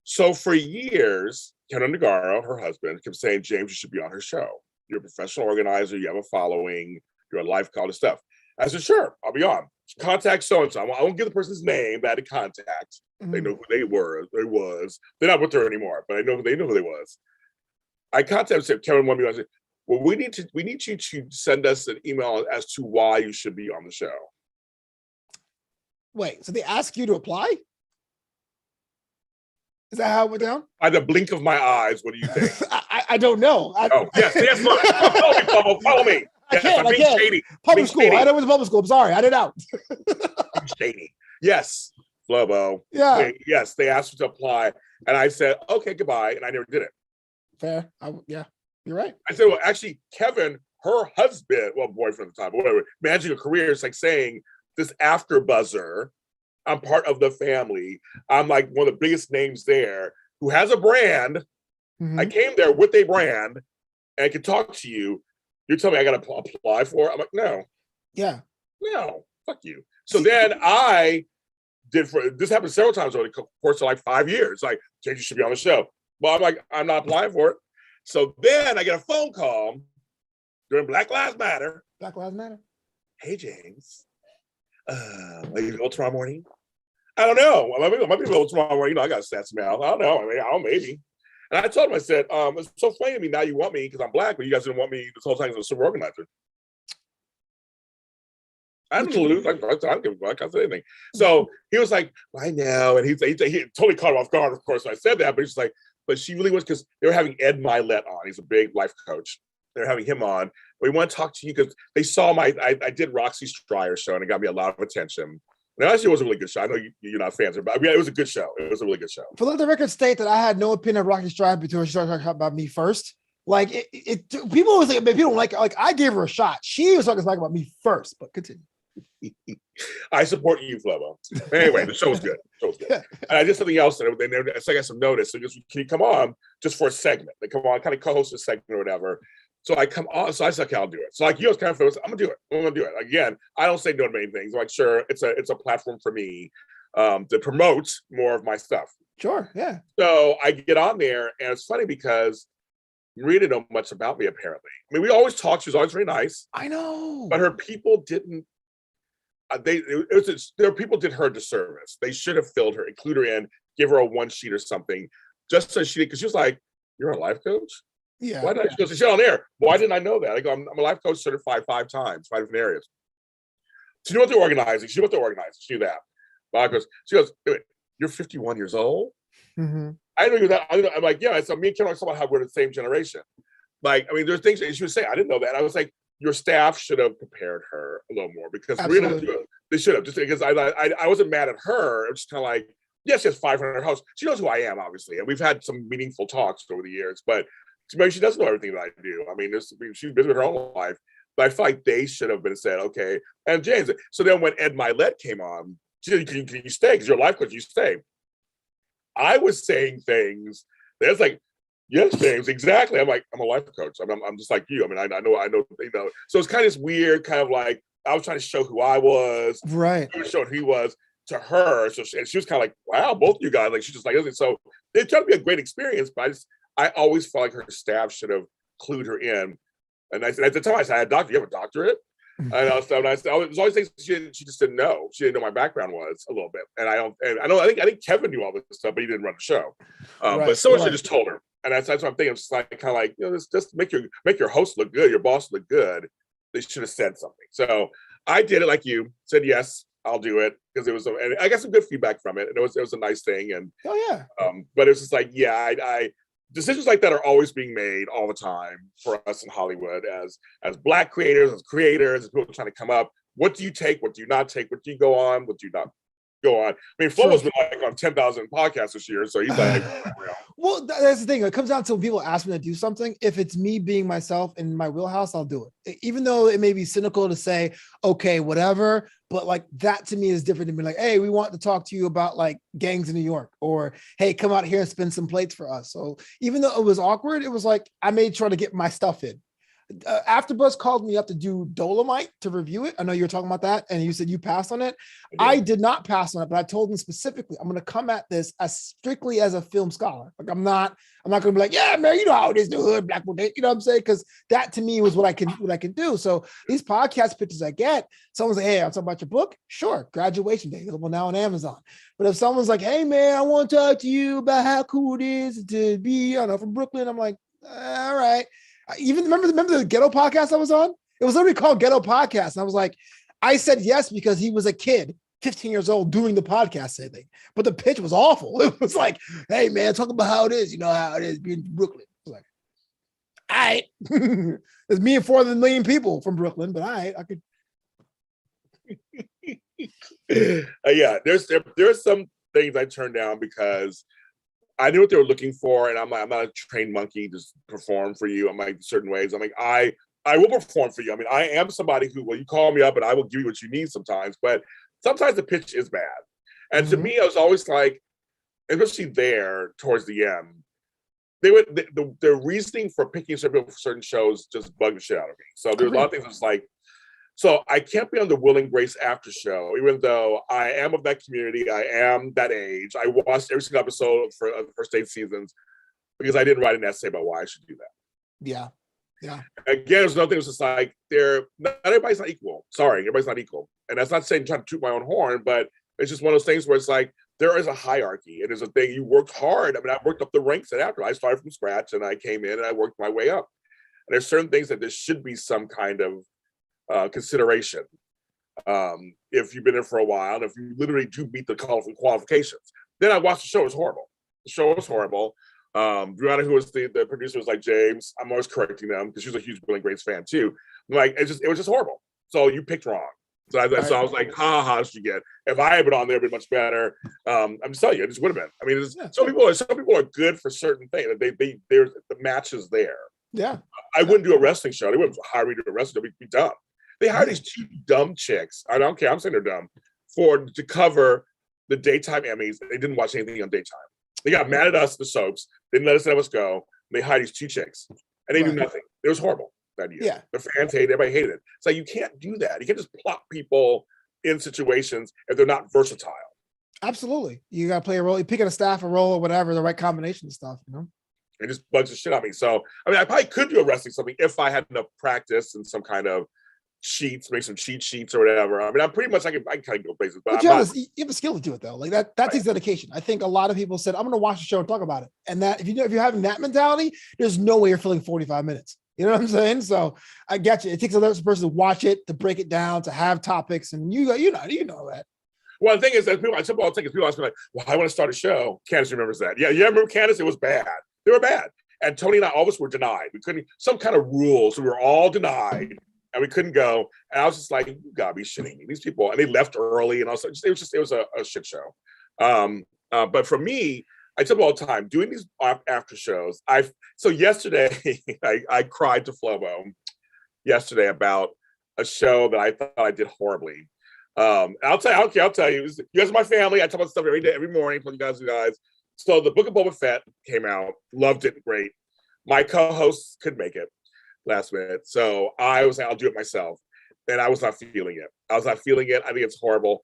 So for years, Kevin Nagaro, her husband, kept saying, James, you should be on her show. You're a professional organizer. You have a following. You're a life call and stuff. I said, sure, I'll be on. Contact so-and-so. I won't give the person's name, but I had to contact. They know who they were. They was. They're not with her anymore, but I know they know who they was. I contacted said, Kevin wanted me. I said, well, we need you to send us an email as to why you should be on the show. Wait, so they ask you to apply? Is that how it went down? By the blink of my eyes, what do you think? I don't know. Yes, look, follow me. I can't. Shady. Public school. Shady. I know it was public school. I'm sorry. I did out. Shady. Yes, Flobo. Yeah. Yes, they asked me to apply. And I said, okay, goodbye. And I never did it. Fair. Yeah, you're right. I said, well, actually, Kevin, her husband, well, boyfriend at the time, but whatever, managing a career is like saying this after buzzer. I'm part of the family. I'm like one of the biggest names there who has a brand. Mm-hmm. I came there with a brand and I can talk to you. You're telling me I got to apply for it? I'm like, no. Yeah. No, fuck you. So then I did this happened several times over the course of like 5 years. Like, James, you should be on the show. Well, I'm like, I'm not applying for it. So then I get a phone call during Black Lives Matter. Black Lives Matter. Hey, James. Will you go tomorrow morning? I don't know. I might be able tomorrow morning. I got stats mouth. I don't know. I mean, maybe. And I told him, I said, it's so funny to me now you want me because I'm black, but you guys didn't want me this whole time as a super organizer. I didn't lose. I don't give a fuck. I said anything. So he was like, I know. And he totally caught him off guard, of course. I said that, but he's like, but she really was, because they were having Ed Milet on. He's a big life coach. They're having him on. We want to talk to you because they saw I did Roxy Strier's show and it got me a lot of attention. And actually, it was a really good show. I know you're not fans of it, but it was a good show. It was a really good show. For let the record state that I had no opinion of Roxy Strier until she started talking about me first. Like people always think people don't like it. Like I gave her a shot. She was talking about me first, but continue. I support you, Flobo. Anyway, the show was good. And I did something else, and so I got some notice. So just, can you come on just for a segment? They come on, kind of co-host a segment or whatever. So I come on. So I said, okay, I'll do it. So like you was kind of feeling, I'm gonna do it. Again, I don't say no to many things. I'm like, sure, it's a platform for me to promote more of my stuff. Sure, yeah. So I get on there, and it's funny because Maria didn't know much about me, apparently. I mean, we always talked. She was always very nice. I know. But her people didn't. Their people did her a disservice. They should have filled her, include her in, give her a one sheet or something, just so she, because she was like, "You're a life coach." Yeah. Why did she go on there? Why didn't I know that? I go, I'm a life coach certified 5 times, 5 different areas. So you know what they're organizing. She knew that. She goes, you're 51 years old. Mm-hmm. I know you're that. I'm like, yeah. So me and Kim are talking about how we're the same generation. Like, I mean, there's things that she was saying. I didn't know that. I was like, your staff should have prepared her a little more because they should have, just because I wasn't mad at her. It was just kind of like, yes, she has 500 hosts. She knows who I am, obviously, and we've had some meaningful talks over the years. But maybe she doesn't know everything that I do. I mean, she's busy with her own life. But I feel like they should have been said, okay. And James, so then when Ed Milet came on, she said, can you stay? Because you're a life coach, you stay. I was saying things that's like, yes, James, exactly. I'm like, I'm a life coach. I'm just like you. I mean, I know, you know. So it's kind of this weird, kind of like, I was trying to show who I was. Right. She was showing who he was to her. So she was kind of like, wow, both of you guys. Like, she's just like, so it turned to be a great experience, but I always felt like her staff should have clued her in. And at the time I said, I had a doctorate. You have a doctorate? And I said, I was always things she just didn't know. She didn't know my background was a little bit. And I think Kevin knew all this stuff, but he didn't run the show. Right, but someone should just told her. And that's what I'm thinking. I'm just like, kind of like, you know, just make your host look good, your boss look good. They should have said something. So I did it like you, said, yes, I'll do it. Because and I got some good feedback from it. And it was a nice thing. And but it's just like, yeah, decisions like that are always being made all the time for us in Hollywood as Black creators, as creators, as people trying to come up. What do you take? What do you not take? What do you go on? What do you not go on. I mean, True. Flobo's been like on 10,000 podcasts this year, so he's like, well, that's the thing. It comes down to when people ask me to do something. If it's me being myself in my wheelhouse, I'll do it. Even though it may be cynical to say, okay, whatever, but like that to me is different than being like, hey, we want to talk to you about like gangs in New York, or hey, come out here and spin some plates for us. So even though it was awkward, it was like I made sure to get my stuff in. AfterBuzz called me up to do Dolomite to review it. I know you were talking about that, and you said you passed on it. I did not pass on it, but I told them specifically, I'm going to come at this as strictly as a film scholar. Like I'm not going to be like, yeah, man, you know how it is, the hood, black people, you know what I'm saying? Because that to me was what I can do. So these podcast pitches I get, someone's like, hey, I'm talking about your book. Sure, Graduation Day, available now on Amazon. But if someone's like, hey, man, I want to talk to you about how cool it is to be, I don't know, from Brooklyn, I'm like, all right. Even remember the Ghetto podcast I was on? It was literally called Ghetto Podcast. And I was like, I said yes because he was a kid, 15 years old, doing the podcast thing. But the pitch was awful. It was like, hey, man, talk about how it is. You know how it is being in Brooklyn. I was like, all right. There's me and 4 million people from Brooklyn, but all right, I could. Yeah, there's some things I turned down because I knew what they were looking for, and I'm not a trained monkey to perform for you. I'm like certain ways. I'm like, I will perform for you. I mean, I am somebody who, well, you call me up and I will give you what you need sometimes, but sometimes the pitch is bad. And to me, I was always like, especially there towards the end, the reasoning for picking certain people for certain shows just bugged the shit out of me. So there's a lot of things that's like, so I can't be on the Will and Grace after show, even though I am of that community. I am that age. I watched every single episode for the first 8 seasons because I didn't write an essay about why I should do that. Yeah. Yeah. Again, there's another thing. It's just like not everybody's not equal. Sorry, everybody's not equal. And that's not saying trying to toot my own horn, but it's just one of those things where it's like there is a hierarchy. It is a thing. You worked hard. I mean, I worked up the ranks, and after I started from scratch, and I came in and I worked my way up. And there's certain things that there should be some kind of consideration if you've been in for a while, and if you literally do meet the qualifications. Then I watched the show. It was horrible. The show was horrible. Brianna, who was the producer, was like, James, I'm always correcting them because she's a huge Will and Grace fan too. I'm like, it was just horrible. So you picked wrong. So I was like, ha ha, you get. If I had been on there, it'd be much better. I'm just telling you, it just would have been. I mean, some people are good for certain things. The match is there. Yeah. I wouldn't do a wrestling show. They wouldn't hire me to do a wrestling show. We'd be dumb. They hired these 2 dumb chicks. I don't care. I'm saying they're dumb to cover the daytime Emmys. They didn't watch anything on daytime. They got mad at us, the soaps. Didn't let us go. They hired these 2 chicks, and they knew nothing. It was horrible that year. Yeah. The fans hated it. Everybody hated it. So you can't do that. You can't just plot people in situations if they're not versatile. Absolutely. You got to play a role. You pick a staff, a role, or whatever, the right combination of stuff, you know? It just bugs the shit out of me. So, I mean, I probably could do a wrestling something if I had enough practice and some kind of sheets, make some cheat sheets or whatever. I mean, I'm pretty much I can kind of go places, but you have a skill to do it though. Like that takes dedication. I think a lot of people said, I'm going to watch the show and talk about it. And that if you're having that mentality, there's no way you're filling 45 minutes. You know what I'm saying? So I get you. It takes another person to watch it, to break it down, to have topics, and you know that. Well, the thing is that people ask me like, well, I want to start a show. Candace remembers that. Yeah, remember Candace? It was bad. They were bad. And Tony and I, all of us were denied. We couldn't, some kind of rules. So we were all denied and we couldn't go. And I was just like, you gotta be shitting me. These people, and they left early and also it was a shit show. But for me, I tell them all the time, doing these after shows. So yesterday, I cried to Flobo yesterday about a show that I thought I did horribly. I'll tell you, you guys are my family. I talk about stuff every day, every morning for you guys. So the Book of Boba Fett came out, loved it, great. My co-host couldn't make it last minute. So I was like, I'll do it myself. And I was not feeling it. I think it's horrible.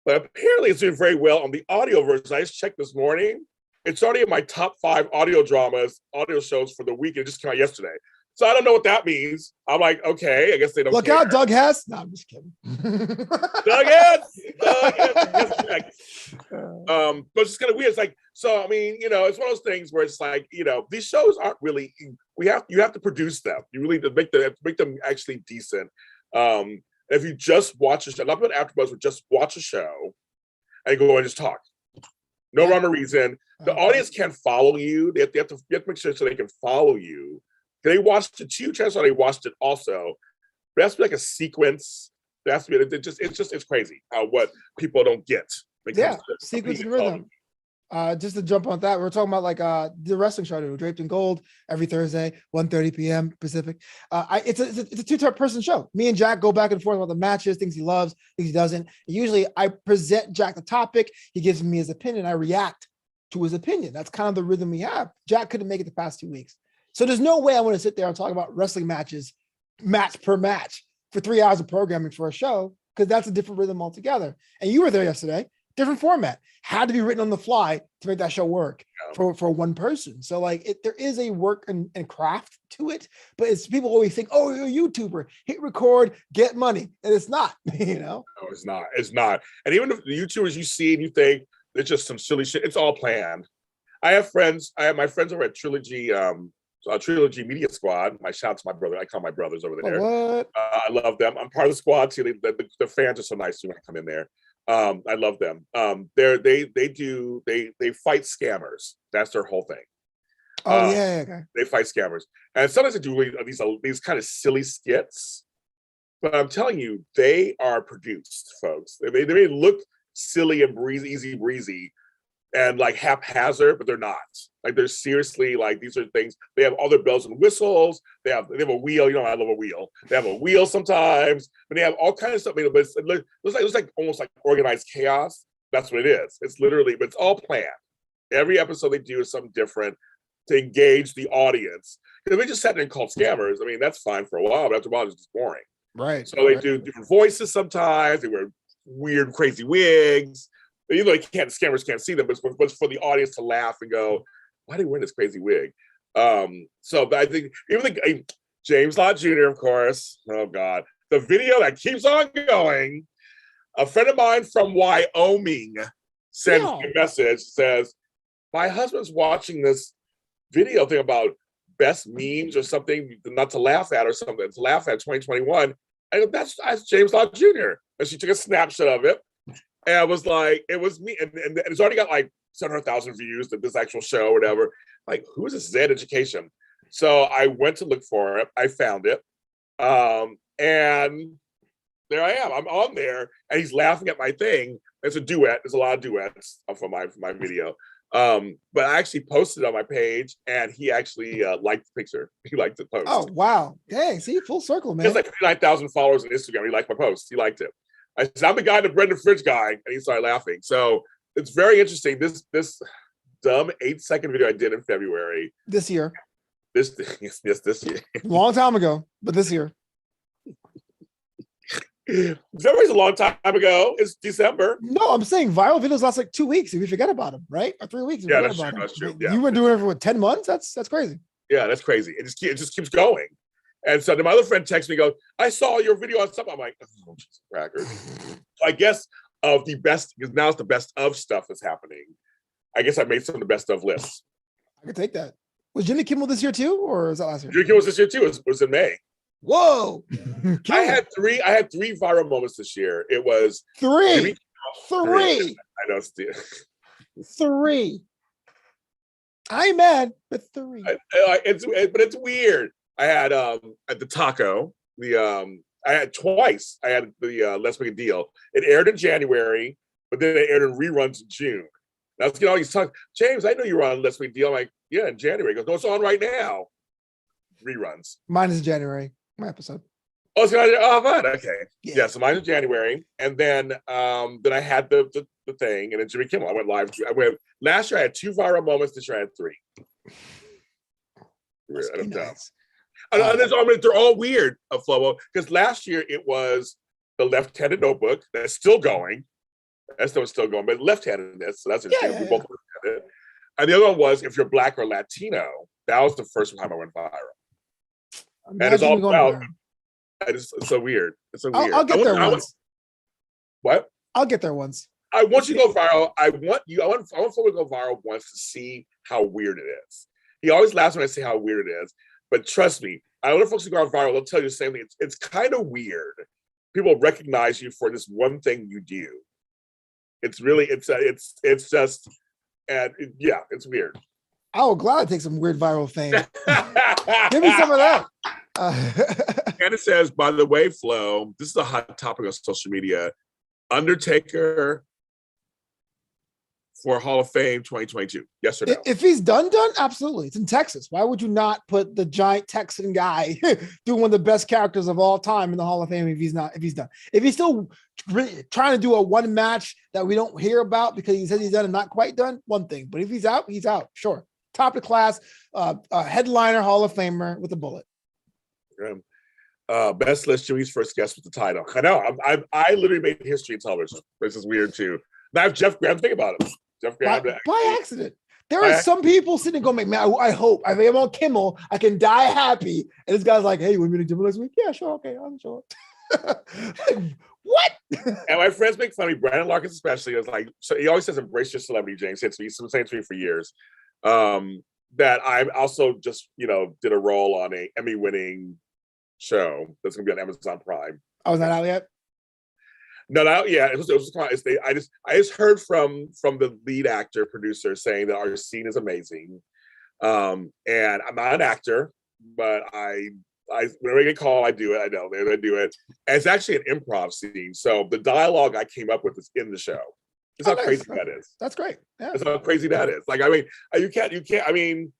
But apparently it's doing very well on the audio version. I just checked this morning. It's already in my top 5 audio shows for the week. It just came out yesterday. So I don't know what that means. I'm like, okay, I guess they don't Look care. out, Doug Hess. No, I'm just kidding. Doug Hess. But it's kind of weird. It's like, so I mean, it's one of those things where it's like, these shows aren't really. You have to produce them. You really make them actually decent. If you just watch a show, a lot of people afterwards would just watch a show and go and just talk. No rhyme or reason. The audience can't follow you. They have to make sure so they can follow you. They watched it too, chances are they watched it also. But it has to be like a sequence. It has to be. It's crazy how what people don't get when it comes Yeah, to sequence and television. rhythm. Just to jump on that, we're talking about like the wrestling show, Draped in Gold, every Thursday, 1:30 p.m. Pacific. It's a two-person show. Me and Jack go back and forth about the matches, things he loves, things he doesn't. Usually I present Jack the topic, he gives me his opinion, I react to his opinion. That's kind of the rhythm we have. Jack couldn't make it the past 2 weeks. So there's no way I want to sit there and talk about wrestling matches, match per match, for 3 hours of programming for a show, because that's a different rhythm altogether. And you were there yesterday. Different format, had to be written on the fly to make that show work for one person. So like there is a work and craft to it, but it's people always think, oh, you're a YouTuber, hit record, get money. And it's not, No, it's not. It's not. And even if the YouTubers you see and you think it's just some silly shit, it's all planned. I have my friends over at Trilogy, Trilogy Media Squad. My shout out to my brother. I call my brothers over there. What? I love them. I'm part of the squad too. The fans are so nice too when I come in there. I love them. They fight scammers. That's their whole thing. Oh yeah, okay. They fight scammers, and sometimes they do these kind of silly skits. But I'm telling you, they are produced, folks. They may look silly and easy breezy, and like haphazard, but they're not. Like they're seriously like these are things. They have all their bells and whistles. They have a wheel. You know, I love a wheel. They have a wheel sometimes, but they have all kinds of stuff. But it looks like almost like organized chaos. That's what it is. It's literally, but it's all planned. Every episode they do is something different to engage the audience. Because if they just sat there and called scammers, I mean, that's fine for a while, but after a while, it's just boring. Right. So they do different voices sometimes. They wear weird, crazy wigs. Even though scammers can't see them, but it's for the audience to laugh and go, why do you wear this crazy wig? So I think even James Lott Jr., of course. Oh God, the video that keeps on going. A friend of mine from Wyoming sent me a message, says, my husband's watching this video thing about best memes or something not to laugh at or something to laugh at 2021. I go, that's James Lott Jr. And she took a snapshot of it. And I was like, it was me. And it's already got like 700,000 views to this actual show or whatever. Like, who is this Zed Education? So I went to look for it. I found it. And there I am. I'm on there. And he's laughing at my thing. It's a duet. There's a lot of duets for my video. But I actually posted it on my page, and he actually liked the picture. He liked the post. Oh, wow. Dang, see, full circle, man. He has like 59,000 followers on Instagram. He liked my post. He liked it. I said, I'm the guy, the Brendan Fridge guy. And he started laughing. So it's very interesting. This dumb 8-second video I did in February. This year. This year. Long time ago, but this year. February's a long time ago. It's December. No, I'm saying viral videos last like 2 weeks if we forget about them, right? Or 3 weeks. Yeah, that's true. Yeah. You were doing it for what, 10 months? That's crazy. Yeah, that's crazy. It just keeps going. And so then my other friend texts me, goes, I saw your video on something. I'm like, oh, Jesus crackers. So I guess of the best, because now it's the best of stuff that's happening. I guess I made some of the best of lists. I could take that. Was Jimmy Kimmel this year too, or is that last year? Jimmy Kimmel was this year too. It was in May. Whoa! I had three viral moments this year. It was three. I know, Steve. 3. I'm mad, but 3. But it's weird. I had at the taco. I had twice. I had the Let's Make a Deal. It aired in January, but then it aired in reruns in June. That's all he's talking. James, I know you were on Let's Make a Deal. I'm like, yeah, in January. He goes, no, it's on right now. Reruns. Mine is January. My episode. Oh, it's fun. Okay. Yeah. So mine is January, and then I had the thing, and then Jimmy Kimmel. I went live. Last year I had 2 viral moments. This year I had 3. Nice. They're all weird, Flobo, because last year it was the left-handed notebook that's still going. That's still going, but left-handedness. So that's interesting. We both left-handed. And the other one was if you're Black or Latino. That was the first time I went viral. And it's all about. It's so weird. It's so weird. I'll get there once. What? I'll get there once. I want you to go viral. I want Flobo to go viral once to see how weird it is. He always laughs when I say how weird it is. But trust me, I know folks who go viral, they'll tell you the same thing. It's kind of weird. People recognize you for this one thing you do. It's really, it's just, and it's weird. Oh, glad I take some weird viral fame. Give me some of that. And it says, by the way, Flo, this is a hot topic on social media. Undertaker for Hall of Fame 2022? Yes or no? If he's done, absolutely. It's in Texas. Why would you not put the giant Texan guy doing one of the best characters of all time in the Hall of Fame if he's done? If he's still trying to do a one match that we don't hear about because he says he's done and not quite done, one thing. But if he's out, he's out. Sure. Top of the class, headliner Hall of Famer with a bullet. Best list, Jimmy's first guest with the title. I know. I literally made history in television. This is weird too. Now I have Jeff Graham. Think about it. Jeff Graham by accident. There are some people sitting going, man, I hope if I'm on Kimmel, I can die happy. And this guy's like, hey, you want me to do it next week? Yeah, sure. Okay, I'm sure. Like, what? And my friends make fun of me. Brandon Larkins especially is like, so he always says, embrace your celebrity, James. He's been saying to me for years. That I also just, did a role on a Emmy-winning show that's going to be on Amazon Prime. Oh, is that out yet? No, yeah, it was I just heard from the lead actor producer saying that our scene is amazing, and I'm not an actor, but I whenever I get called, I do it. I know they do it, and it's actually an improv scene. So the dialogue I came up with is in the show. That's how crazy that is. That's great. Yeah. That's how crazy that is. Like, I mean, you can't. I mean,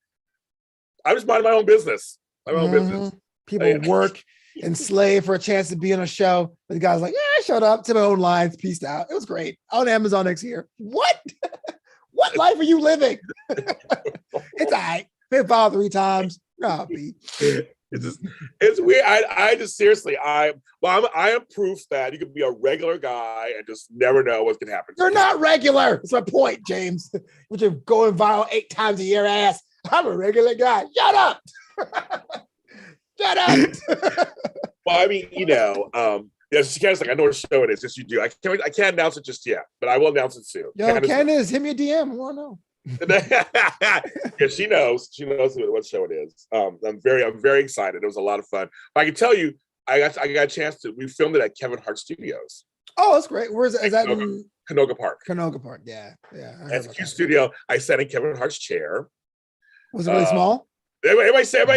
I just mind my own business. Business. People work and slave for a chance to be on a show. But the guy's like, yeah, I showed up to my own lines, peaced out. It was great. On Amazon next year. What? What life are you living? It's all right. Been filed 3 times. No, Pete. It's weird. I just seriously, I am proof that you can be a regular guy and just never know what's gonna happen. You're not regular. That's my point, James. Which is going viral 8 times a year ass. I'm a regular guy. Shut up. Shut up. Well, I mean, yeah, she can't like, I know what show it is. Yes, you do. I can't announce it just yet, but I will announce it soon. Yo, Candace, hit me a DM. I want to know. Yeah, she knows. She knows what show it is. I'm very excited. It was a lot of fun. But I can tell you, I got a chance to. We filmed it at Kevin Hart Studios. Oh, that's great. Where is it? Is that in Canoga Park? Canoga Park. Yeah. It's a cute studio. I sat in Kevin Hart's chair. Was it really small? Everybody asked that.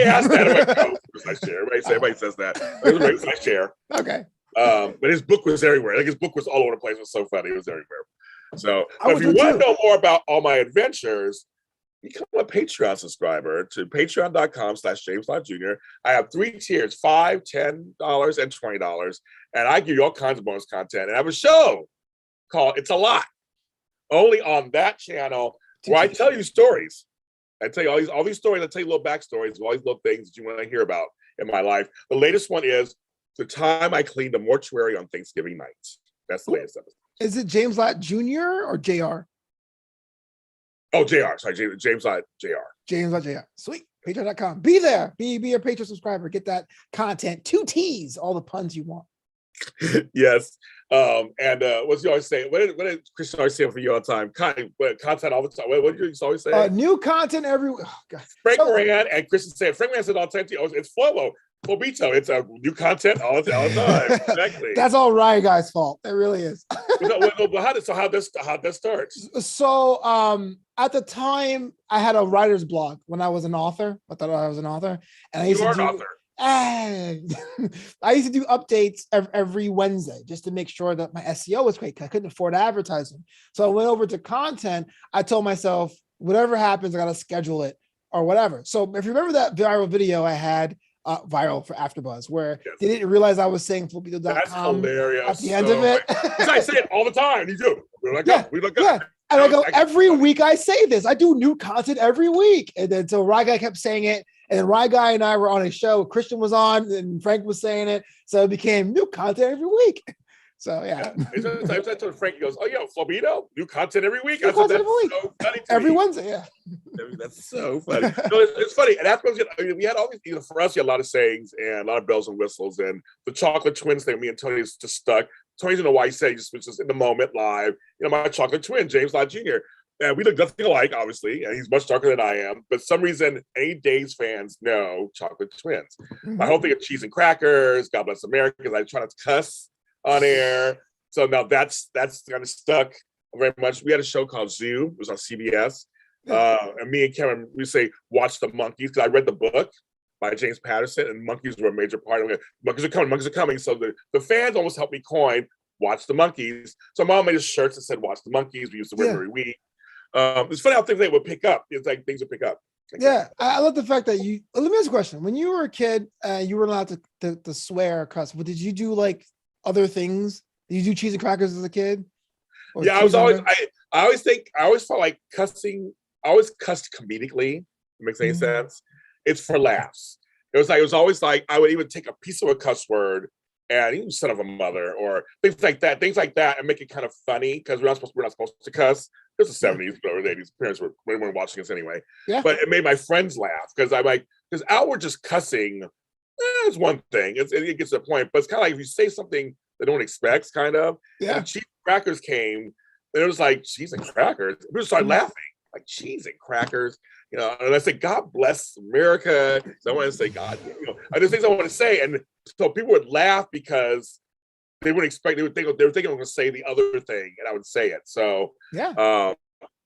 Everybody says that. It was a very nice chair. Okay. But his book was everywhere. Like his book was all over the place. It was so funny. It was everywhere. So if you want to know more about all my adventures, become a Patreon subscriber to patreon.com/James Lott Jr. I have 3 tiers, $5, $10, and $20. And I give you all kinds of bonus content. And I have a show called It's a Lot. Only on that channel where I tell you stories. I tell you all these stories. I tell you little backstories of all these little things that you want to hear about in my life. The latest one is the time I cleaned a mortuary on Thanksgiving night. That's the latest episode. Is it James Lott Jr. or JR? Oh, JR. Sorry, James Lott Jr. James Lott Jr. Sweet. Patreon.com. Be there. Be a Patreon subscriber. Get that content. 2 T's. All the puns you want. Yes. And what's you always say? What did Christian always say for you all the time? Content all the time. What did you always say? New content every. Oh, God. Frank Moran and Christian said. Frank Moran said all the time. It's Flobo. Flobito. It's a new content all the time. Exactly. That's all Ryan guy's fault. It really is. How that start? So at the time, I had a writer's blog when I was an author. I thought I was an author, and I used to do. Author. I used to do updates every Wednesday just to make sure that my SEO was great because I couldn't afford advertising. So I went over to content. I told myself, whatever happens, I got to schedule it or whatever. So if you remember that viral video I had, viral for AfterBuzz, where they didn't realize I was saying Flobito.com. That's hilarious. At the end of it. I say it all the time. You do. We look up. Yeah. And I go, every week I say this. I do new content every week. And then so Rye Guy kept saying it. And Rye Guy and I were on a show. Christian was on and Frank was saying it. So it became new content every week. So yeah. I told Frank, he goes, oh, yo, Flobito, new content every week. New content every week. So funny every Wednesday, yeah. That's so funny. It's funny. And after we had all these, for us, we had a lot of sayings and a lot of bells and whistles. And the chocolate twins thing, me and Tony just stuck. Tony doesn't know why he said, just was just in the moment live. My chocolate twin, James Lott Jr. And we look nothing alike, obviously, and he's much darker than I am. But for some reason, any Days fans know chocolate twins. Mm-hmm. My whole thing of cheese and crackers, God bless America, because I try not to cuss on air. So now that's kind of stuck very much. We had a show called Zoo. It was on CBS. And me and Kevin, we say, watch the monkeys, because I read the book by James Patterson, and monkeys were a major part of it. Monkeys are coming. So the fans almost helped me coin, watch the monkeys. So Mom made us shirts that said, watch the monkeys. We used the word every week. It's funny how things they would pick up. It's like things would pick up. Yeah, I love the fact that you. Let me ask you a question. When you were a kid, you were allowed to swear or cuss. But did you do like other things? Did you do cheese and crackers as a kid? Or Yeah, I always felt like cussing. I always cussed comedically. If it makes any sense. It's for laughs. It was always like I would even take a piece of a cuss word and you son of a mother or things like that, and make it kind of funny because we're not supposed to cuss. It was the 70s, but the 80s. Parents weren't watching us anyway. Yeah. But it made my friends laugh because I'm like, because outward just cussing is one thing. It gets to the point, but it's kind of like if you say something they don't expect, kind of. Yeah. And cheese and crackers came, and it was like cheese and crackers. People started laughing, like cheese and crackers. You know, and I say, God bless America. So I want to say, God, there's things I want to say. And so people would laugh because they wouldn't expect, they were thinking I was going to say the other thing and I would say it. So, yeah,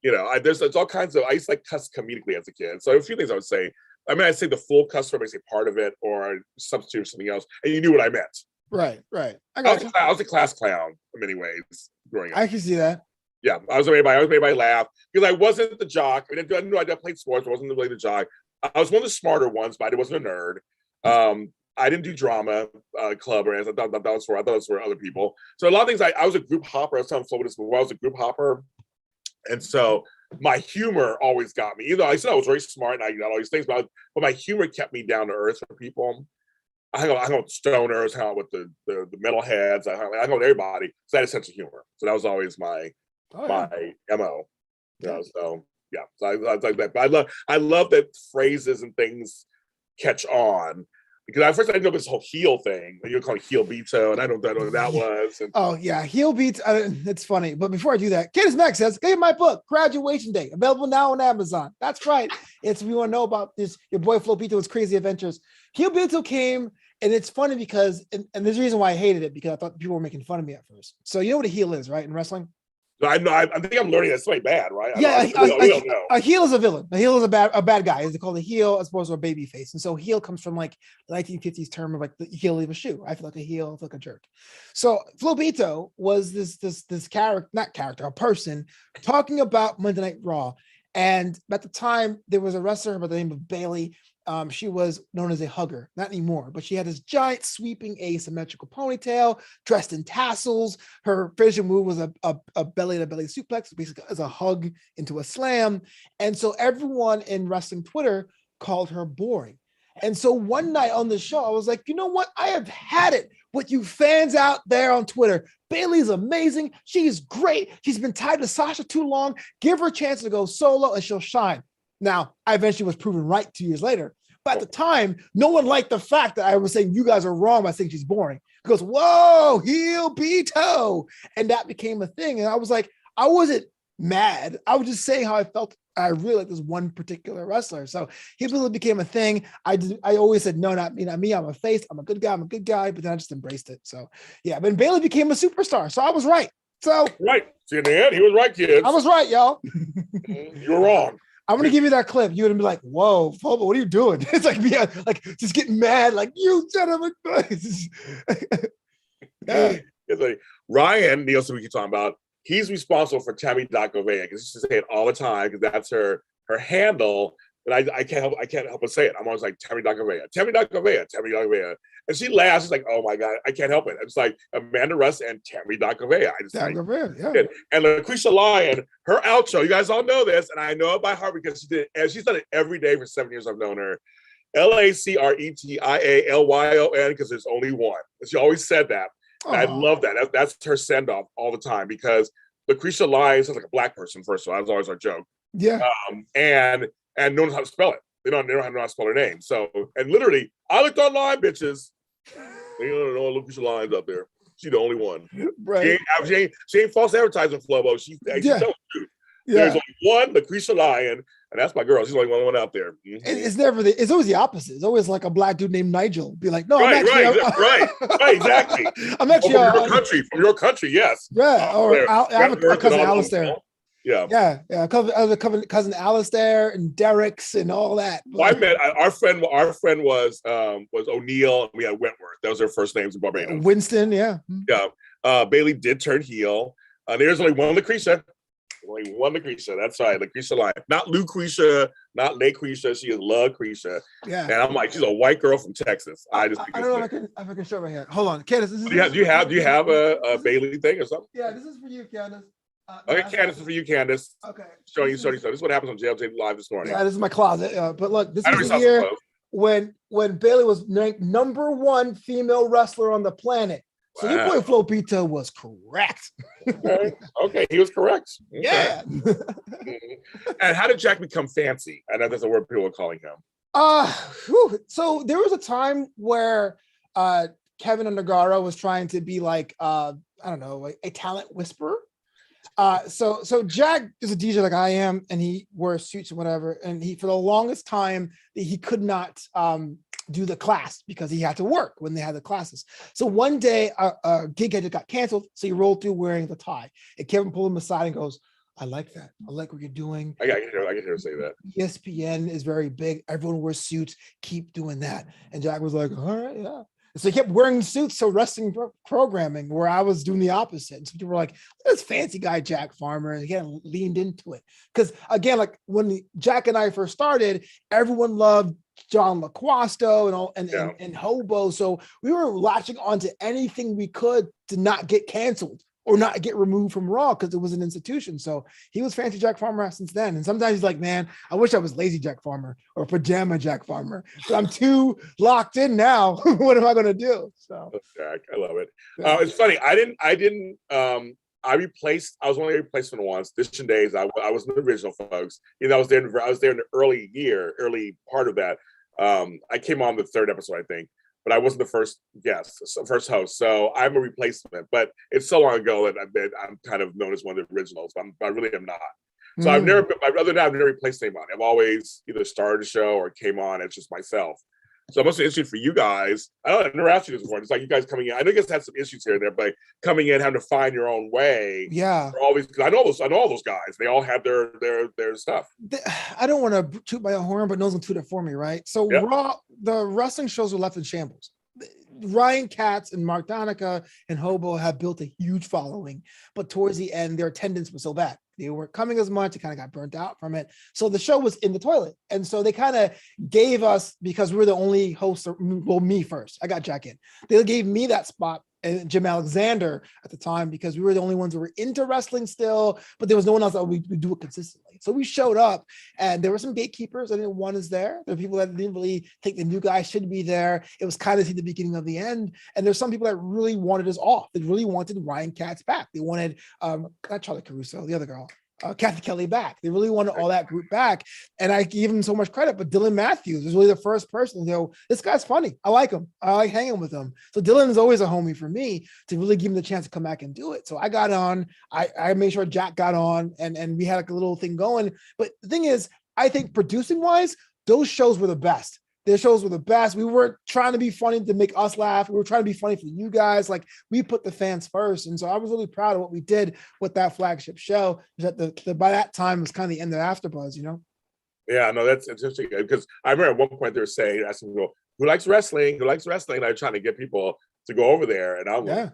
there's all kinds of, I used to like cuss comedically as a kid. So a few things I would say. I mean, I'd say the full cuss word, I'd say part of it or substitute or something else. And you knew what I meant. Right. I was a class clown in many ways growing up. I can see that. Yeah, I was made by laugh because I wasn't the jock. I didn't know I played sports. I wasn't really the jock. I was one of the smarter ones, but I wasn't a nerd. I didn't do drama club or anything. I thought it was for other people. So a lot of things. I was a group hopper. I was telling Flobo this before. I was a group hopper, and so my humor always got me. Even though I said I was very smart and I got all these things, but my humor kept me down to earth for people. I hung out with stoners, hung out with the metalheads. I hung out with everybody. So I had a sense of humor. So that was always my MO. So I like that. But I love that phrases and things catch on. Because at first I didn't know this whole heel thing. You call it heel beato, and I don't know what that was. And, oh yeah, heel beats. It's funny. But before I do that, Candace Mack says, "Get my book, Graduation Day, available now on Amazon." That's right. If you want to know about this, your boy Flo Bito's crazy adventures. Heel beato came, and it's funny because, and there's a reason why I hated it because I thought people were making fun of me at first. So you know what a heel is, right? In wrestling. I know. I think I'm learning that's really bad, right? Yeah, we don't know. A heel is a villain. A heel is a bad guy. They call it a heel as opposed to a baby face. And so heel comes from like the 1950s term of like the heel of a shoe. I feel like a heel, I feel like a jerk. So Flo Bito was this character, not character, a person talking about Monday Night Raw. And at the time, there was a wrestler by the name of Bailey. She was known as a hugger, not anymore, but she had this giant sweeping asymmetrical ponytail, dressed in tassels. Her finisher move was a belly-to-belly suplex, basically as a hug into a slam. And so everyone in wrestling Twitter called her boring. And so one night on the show, I was like, you know what? I have had it with you fans out there on Twitter. Bailey's amazing. She's great. She's been tied to Sasha too long. Give her a chance to go solo and she'll shine. Now, I eventually was proven right 2 years later. But at the time, no one liked the fact that I was saying you guys are wrong by saying she's boring. He goes, whoa, heel Bito. And that became a thing. And I was like, I wasn't mad. I was just saying how I felt. I really like this one particular wrestler. So heel Bito became a thing. I always said, no, not me. I'm a face. I'm a good guy. But then I just embraced it. So yeah, but Bailey became a superstar. So I was right. So right. See, in the end, he was right, kids. I was right, y'all. You're wrong. I'm going to give you that clip. You're going to be like, whoa, Flobo, what are you doing? It's like, yeah, like just getting mad. Like, you son of a... Yeah. It's like Ryan Nielsen, we keep talking about, he's responsible for Tammy Gouveia because she says it all the time because that's her handle. But I can't help but say it. I'm always like, Tammy Gouveia. And she laughs. She's like, oh my God, I can't help it. It's like Amanda Russ and Tammy Gouveia. Yeah. And Lucretia Lyon, her outro, you guys all know this, and I know it by heart because she's done it every day for 7 years I've known her. LACRETIALYON because there's only one. And she always said that. I love that. That's her send-off all the time because Lucretia Lyon sounds like a black person, first of all. That was always our joke. Yeah. And no one knows how to spell it. They don't know how to spell her name. So, and literally, I looked online, bitches. They don't know Lucretia Lyon's up there. She's the only one. Right. She ain't false advertising, Flobo. She's telling the truth. There's only one Lucretia Lyon, and that's my girl. She's the only one out there. Mm-hmm. It's always the opposite. It's always like a black dude named Nigel. Be like, no, right, exactly. I'm actually from your country, yes. Yeah, or I have a cousin Alistair. Yeah. Cousin Alistair and Derek's and all that. Well, I met our friend was O'Neill, and we had Wentworth. That was their first names in Barbados. Winston, yeah. Yeah. Bailey did turn heel. There's only one Lucretia. Only one Lucretia. That's right, Lucretia Lyon. Not Lucretia, not Lucretia. She is Lucretia. Yeah. And I'm like, she's a white girl from Texas. I don't know if I can show right here. Hold on, Candace. Do you have a Bailey thing or something? Yeah, this is for you, Candace. Okay, Candace, is for you, Candace. Okay. Show you. This is what happens on JLJ Live this morning. Yeah, this is my closet. But look, this is the year when Bailey was ranked #1 female wrestler on the planet. So your boy Flo Pita was correct. Okay, he was correct. Okay. Yeah. And how did Jack become fancy? I know that's a word people are calling him. So there was a time where Kevin Undergaro was trying to be like I don't know, like a talent whisperer. So Jack is a DJ like I am, and he wears suits and whatever. And he, for the longest time, he could not do the class because he had to work when they had the classes. So one day a gig had just got canceled. So he rolled through wearing the tie. And Kevin pulled him aside and goes, I like that. I like what you're doing. I can hear her say that. ESPN is very big. Everyone wears suits. Keep doing that. And Jack was like, all right, yeah. So he kept wearing suits to wrestling programming where I was doing the opposite. And so people were like, this fancy guy, Jack Farmer. And again, leaned into it. Because again, like when Jack and I first started, everyone loved John LaQuasto and Hobo. So we were latching onto anything we could to not get canceled or not get removed from Raw because it was an institution. So he was fancy Jack Farmer since then. And sometimes he's like, man, I wish I was lazy Jack Farmer or pajama Jack Farmer. But I'm too locked in now. What am I going to do? So Jack, I love it. It's funny. I was only a replacement once. Dishin Days, I was the original, folks. You know, I was there in the early part of that. I came on the third episode, I think. But I wasn't the first guest, first host. So I'm a replacement. But it's so long ago that I'm kind of known as one of the originals. But I really am not. So I've never replaced anybody. I've always either started a show or came on as just myself. So it must be interesting for you guys. I never asked you this before. It's like you guys coming in. I know you guys had some issues here and there, but coming in, having to find your own way. Yeah. Always, I know all those guys. They all have their stuff. I don't want to toot my own horn, but no one's gonna toot it for me, right? So Raw, the wrestling shows were left in shambles. Ryan Katz and Mark Donica and Hobo have built a huge following, but towards the end, their attendance was so bad. They weren't coming as much. It kind of got burnt out from it. So the show was in the toilet. And so they kind of gave us, because we were the only hosts, well, me first. I got Jack in. They gave me that spot and Jim Alexander at the time because we were the only ones who were into wrestling still, but there was no one else that would do it consistently. So we showed up and there were some gatekeepers. I didn't want us there. There were people that didn't really think the new guy should be there. It was kind of the beginning of the end. And there's some people that really wanted us off. They really wanted Ryan Katz back. They wanted, not Charlie Caruso, the other girl. Kathy Kelly back. They really wanted all that group back. And I gave him so much credit, but Dylan Matthews was really the first person to go, this guy's funny. I like him. I like hanging with him. So Dylan is always a homie for me to really give him the chance to come back and do it. So I got on, I made sure Jack got on and we had like a little thing going. But the thing is, I think producing wise, those shows were the best. Their shows were the best. We weren't trying to be funny to make us laugh. We were trying to be funny for you guys. Like we put the fans first. And so I was really proud of what we did with that flagship show. That by that time was kind of the end of AfterBuzz, you know? Yeah, no, that's interesting. Because I remember at one point they were saying, asking people, who likes wrestling? Who likes wrestling? And I was trying to get people to go over there. And I was like,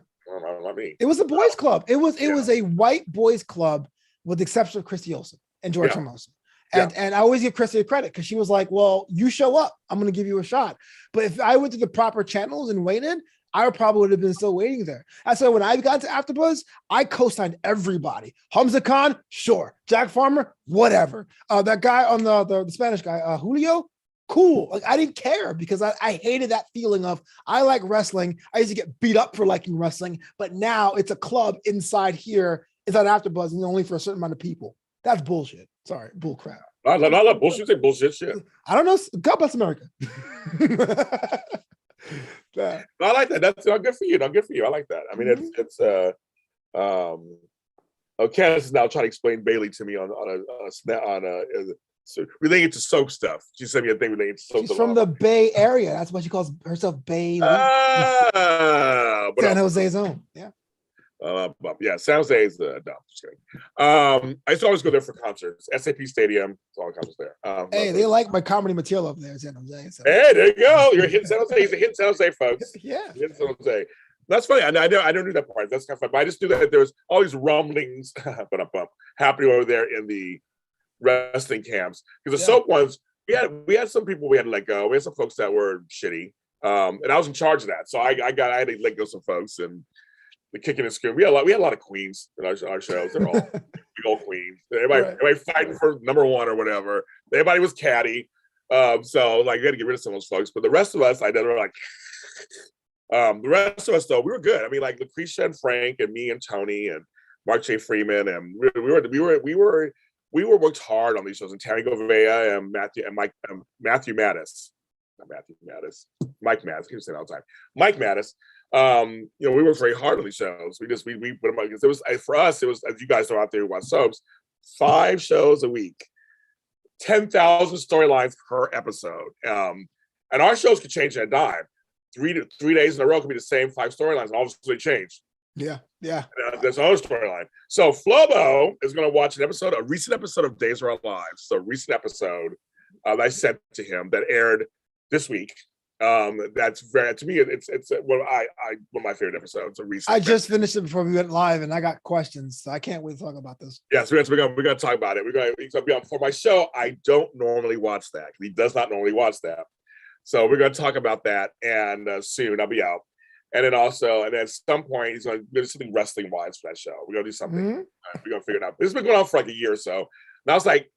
not me. It was a boys club. It was a white boys club with the exception of Christy Olsen and George Hermoso. And I always give Christy credit because she was like, well, you show up, I'm going to give you a shot. But if I went to the proper channels and waited, I probably would have been still waiting there. And so when I got to AfterBuzz, I co-signed everybody. Hamza Khan, sure. Jack Farmer, whatever. That guy on the Spanish guy, Julio, cool. Like I didn't care because I hated that feeling of I like wrestling. I used to get beat up for liking wrestling, but now it's a club inside here. It's not AfterBuzz and only for a certain amount of people. That's bullshit. Sorry, bull crap. I love bullshit. Say bullshit shit. I don't know. God bless America. I like that. That's good for you. No, good for you. I like that. I mean, it's Candace is now trying to explain Bailey to me on relating to soap stuff. She sent me a thing relating to soap. She's from the Bay Area. That's why she calls herself Bailey. San Jose's own. Yeah. San Jose is no, just kidding. I used to always go there for concerts. SAP Stadium, it's all concerts there. Hey, they like my comedy material up there in San Jose. So. Hey, there you go. You're hitting San Jose. He's a hit San Jose, folks. Yeah. Hitting San Jose. That's funny. I don't do that part. That's kind of fun. But I just knew that there was all these rumblings happening over there in the wrestling camps. Because the soap ones, we had some people we had to let go. We had some folks that were shitty. And I was in charge of that. So I had to let go some folks and the kicking and screaming. We had a lot of queens in our shows. They're all big old queens. Everybody fighting for number one or whatever. Everybody was catty. So like we had to get rid of some of those folks. But the rest of us, I did like the rest of us though, we were good. I mean, like Lucretia and Frank and me and Tony and Mark J. Freeman, and we worked hard on these shows. And Tammy Govea and Matthew Mattis. Not Matthew Mattis. Mike Mattis. I keep saying all the time. Mike Mattis. We worked very hard on these shows. We put them on because it was for us, it was, as you guys know out there who watch soaps, 5 shows a week, 10,000 storylines per episode. And our shows could change at a dime. 3 days in a row could be the same 5 storylines, and all of a sudden they change. Yeah. There's another storyline. So Flobo is going to watch a recent episode of Days of Our Lives. So a recent episode that I sent to him that aired this week. That's very, to me, it's one of my favorite episodes. I just finished it before we went live, and I got questions, so I can't wait to talk about this. Yes, we're gonna talk about it. We're gonna for my show. I don't normally watch that. He does not normally watch that, so we're gonna talk about that, and soon I'll be out. And then at some point he's gonna do something wrestling wise for that show. We're gonna do something. Mm-hmm. We're gonna figure it out. This has been going on for like a year or so. And I was like,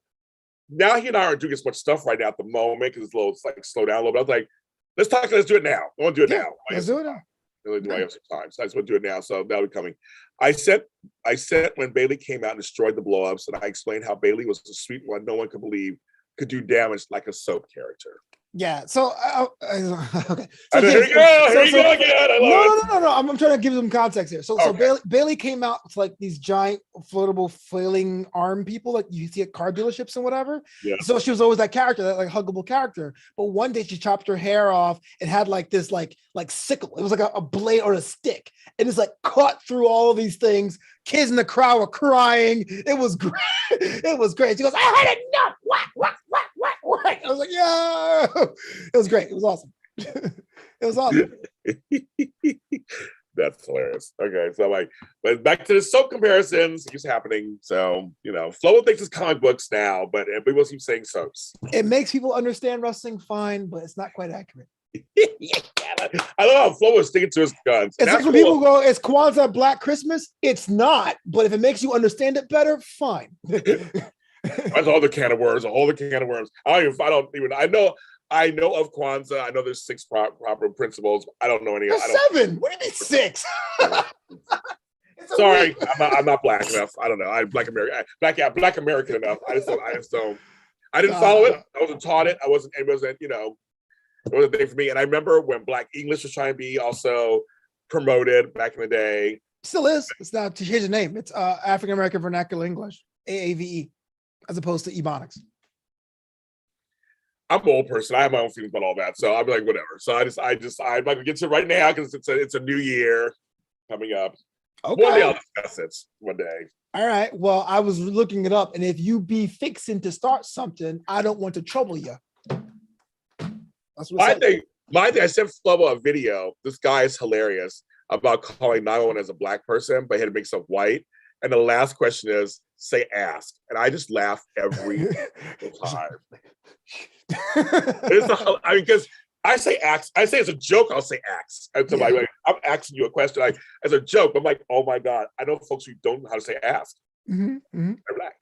now he and I aren't doing as much stuff right now at the moment because it's like slow down a little bit. I was like, let's do it now. I want to do it now. Let's do it now. I have some time, so I just want to do it now. So that'll be coming. I said when Bailey came out and destroyed the blow-ups, and I explained how Bailey was the sweet one no one could believe could do damage like a soap character. Yeah. So okay. So here you go again. No. I'm trying to give them context here. So Bailey came out with like these giant floatable flailing arm people like you see at car dealerships and whatever. Yeah. So she was always that character, that like huggable character. But one day she chopped her hair off and had like this like sickle. It was like a blade or a stick, and it's like cut through all of these things. Kids in the crowd were crying. It was great. It was great. She goes, I had enough. What? I was like, yeah. It was great. It was awesome. It was awesome. That's hilarious. Okay, so but back to the soap comparisons. It's happening. So Flobo thinks it's comic books now, but everybody keeps saying soaps. It makes people understand wrestling fine, but it's not quite accurate. I love how Flobo is sticking to his guns. It's like when people go, "It's Kwanzaa, Black Christmas." It's not, but if it makes you understand it better, fine. That's all the can of worms. I know of Kwanzaa. I know there's 6 proper principles. I don't know any. There's 7. What do you mean 6? Sorry, I'm not black enough. I don't know. I'm black American. Black American enough. I just don't. I didn't follow it. I wasn't taught it. It wasn't it wasn't a thing for me. And I remember when Black English was trying to be also promoted back in the day. Still is. It's not to change the name. It's African American Vernacular English, AAVE, as opposed to Ebonics. I'm an old person. I have my own feelings about all that. So I'm like, whatever. So I'm not gonna get to it right now because it's a new year coming up. Okay. One day I'll discuss it. One day. All right. Well, I was looking it up, and if you be fixing to start something, I don't want to trouble you. That's what my thing. I sent Flobo a video. This guy is hilarious about calling 911 as a black person, but he had to make himself white. And the last question is, say ask. And I just laugh every time. Because I say ask. I say as a joke, I'll say ask. And somebody, I'm asking you a question as a joke. I'm like, oh my God, I know folks who don't know how to say ask. Mm-hmm. They're black.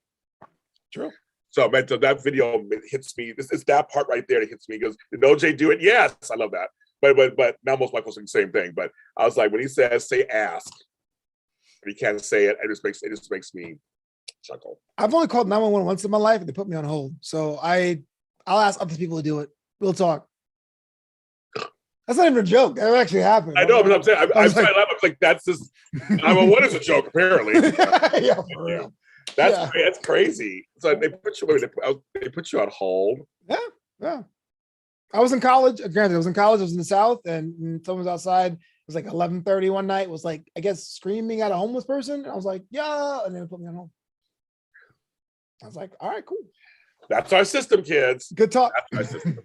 True. So that video hits me. It's that part right there that hits me. Because did OJ do it? Yes, I love that. But now most white folks say the same thing. But I was like, when he says say ask, and he can't say it, it just makes me chuckle. I've only called 911 once in my life, and they put me on hold. So I'll ask other people to do it. We'll talk. That's not even a joke. That actually happened. I know, but I'm saying I'm like, that's just 911 is a joke, apparently. Yeah, for real. That's crazy. So they put you on hold. Yeah. I was in college. Granted, I was in college. I was in the South, and someone was outside. It was like 11:30 one night. It was like, I guess, screaming at a homeless person. I was like, yeah, and then they put me on hold. I was like, all right, cool. That's our system, kids. Good talk. That's our system.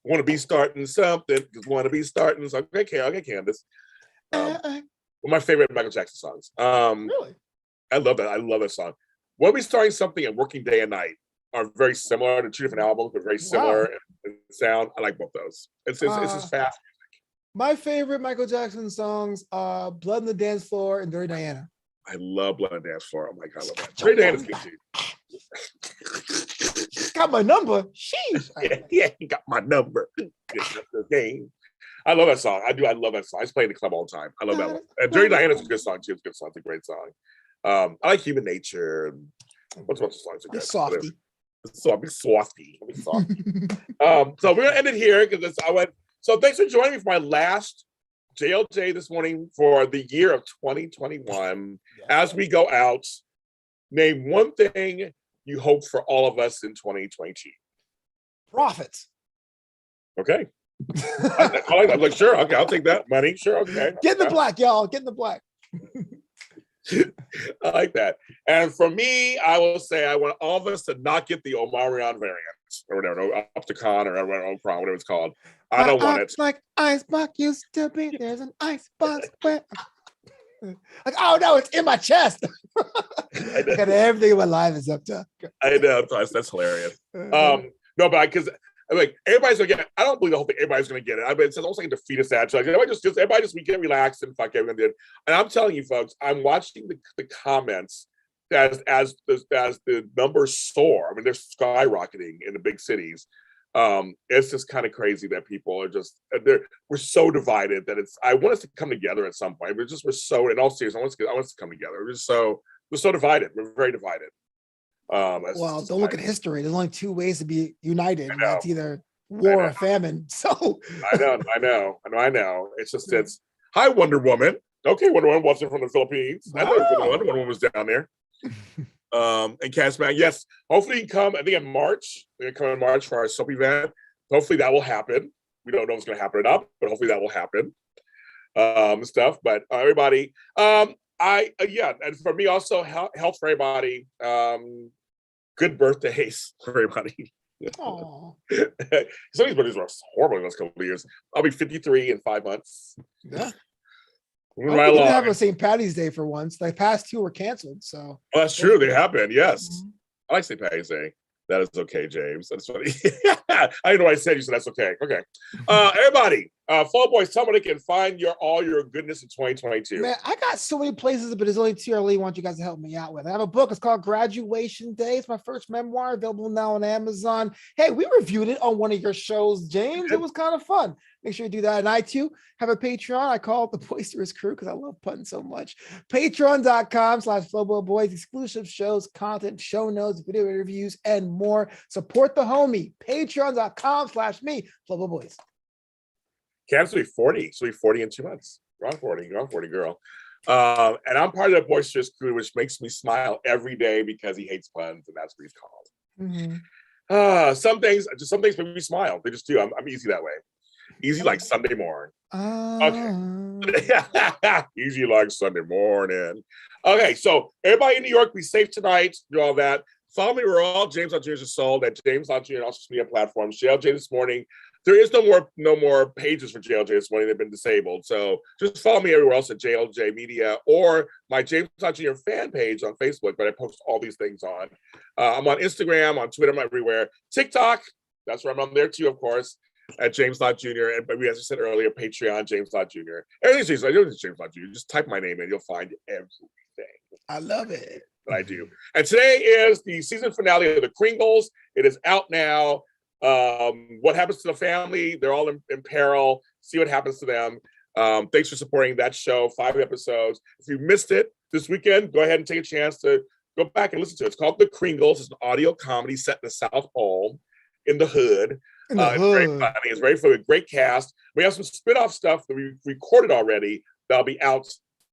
Want to be starting something? Just want to be starting something. Okay, Candace. One of my favorite Michael Jackson songs. Really? I love that. I love that song. When We Starting Something and Working Day and Night are very similar. They're two different albums, but very similar in sound. I like both those. It's just fast. My favorite Michael Jackson songs are Blood on the Dance Floor and Dirty Diana. I love Blood on the Dance Floor. Oh my God, I love that. Dirty Diana's good too. Got my number. Sheesh. Yeah, he got my number. Game. I love that song. I do. I love that song. I just play in the club all the time. I love that one. And Dirty Diana's a good song too. It's a good song. It's a great song. I like Human Nature. What's the songs are good? Softy. So I'll be softy. So we're gonna end it here because I went. So thanks for joining me for my last JLJ this morning for the year of 2021. As we go out, name one thing you hope for all of us in 2022. Profits. Okay. I'm like, sure, okay, I'll take that. Money, sure, okay. Get in the black, y'all. Get in the black. I like that. And for me, I will say I want all of us to not get the Omarion variant or whatever, Opticon or whatever it's called. I don't want it. Like icebox used to be. There's an icebox where. Like, oh no, it's in my chest. Got everything in my life is up to. I know, that's hilarious. No, but because like everybody's gonna get it. I don't believe the whole thing. Everybody's gonna get it. I mean, it's almost like a defeatist attitude. Like, everybody just we get relaxed and fuck everyone did. And I'm telling you, folks, I'm watching the comments as the numbers soar. I mean, they're skyrocketing in the big cities. It's just kind of crazy that people are just we're so divided that I want us to come together at some point. We're so in all seriousness. I want us to come together. We're so divided. We're very divided. Well, don't look at history. There's only two ways to be united. That's either war or famine. So I know. It's just it's hi Wonder Woman. Okay, Wonder Woman watching from the Philippines. I know Wonder Woman was down there. And Casman, yes, hopefully you can come. I think in March. We're gonna come in March for our soap event. Hopefully that will happen. We don't know if it's gonna happen or not, but hopefully that will happen. Stuff. But everybody, and for me also health for everybody. Good birthdays for everybody. Some of these birthdays were horrible in the last couple of years. I'll be 53 in 5 months. Yeah. We didn't have a St. Patty's Day for once. The past two were canceled. So that's true. They have been. Yes. Mm-hmm. I like St. Patty's Day. That is okay, James. That's funny. I didn't know what I said. You said that's okay. Okay. Everybody, Flobo Boyce, tell me they can find all your goodness in 2022. Man, I got so many places, but there's only two I really want you guys to help me out with. I have a book. It's called Graduation Day. It's my first memoir, available now on Amazon. Hey, we reviewed it on one of your shows, James. It was kind of fun. Make sure you do that. And I, too, have a Patreon. I call it the Boisterous Crew because I love putting so much. Patreon.com/Flobo Boyce. Exclusive shows, content, show notes, video interviews, and more. Support the homie. Patreon.com/me, Flobo Boyce. Cam's will be 40. So be 40 in 2 months. You're on 40. You're on 40, girl. And I'm part of the Boisterous Crew, which makes me smile every day because he hates puns, and that's what he's called. Mm-hmm. Some things make me smile. They just do. I'm easy that way. Easy like Sunday morning. Okay. Easy like Sunday morning. Okay, so everybody in New York, be safe tonight. Do all that. Follow me. We're all James Lott Jr. is sold at James Lott Jr. on all social media platforms. JLJ this morning. There is no more pages for JLJ this morning. They've been disabled. So just follow me everywhere else at JLJ Media or my James Lott Jr. fan page on Facebook, but I post all these things on. I'm on Instagram, on Twitter, I'm everywhere. TikTok, that's where I'm on there too, of course, at James Lott Jr. And as I said earlier, Patreon, James Lott Jr. Everything's James Lott Jr. Just type my name in, you'll find everything. I love it. That I do. And today is the season finale of The Kringles. It is out now. What happens to the family? They're all in peril. See what happens to them. Thanks for supporting that show. 5 episodes. If you missed it this weekend, go ahead and take a chance to go back and listen to it. It's called The Kringles. It's an audio comedy set in the South Pole, in the hood. It's very funny. It's very funny. Great cast. We have some spin-off stuff that we recorded already that'll be out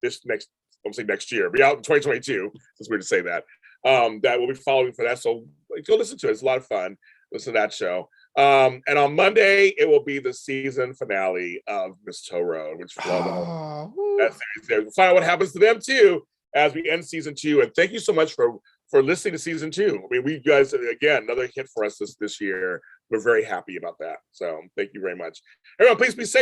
next year. Be out in 2022. It's weird to say that. That we'll be following for that. So go listen to it. It's a lot of fun. Listen to that show. And on Monday, it will be the season finale of Miss Tow Road, which that series there. We'll find out what happens to them too as we end season 2. And thank you so much for listening to season 2. I mean, we guys, again, another hit for us this year. We're very happy about that. So thank you very much. Everyone, please be safe.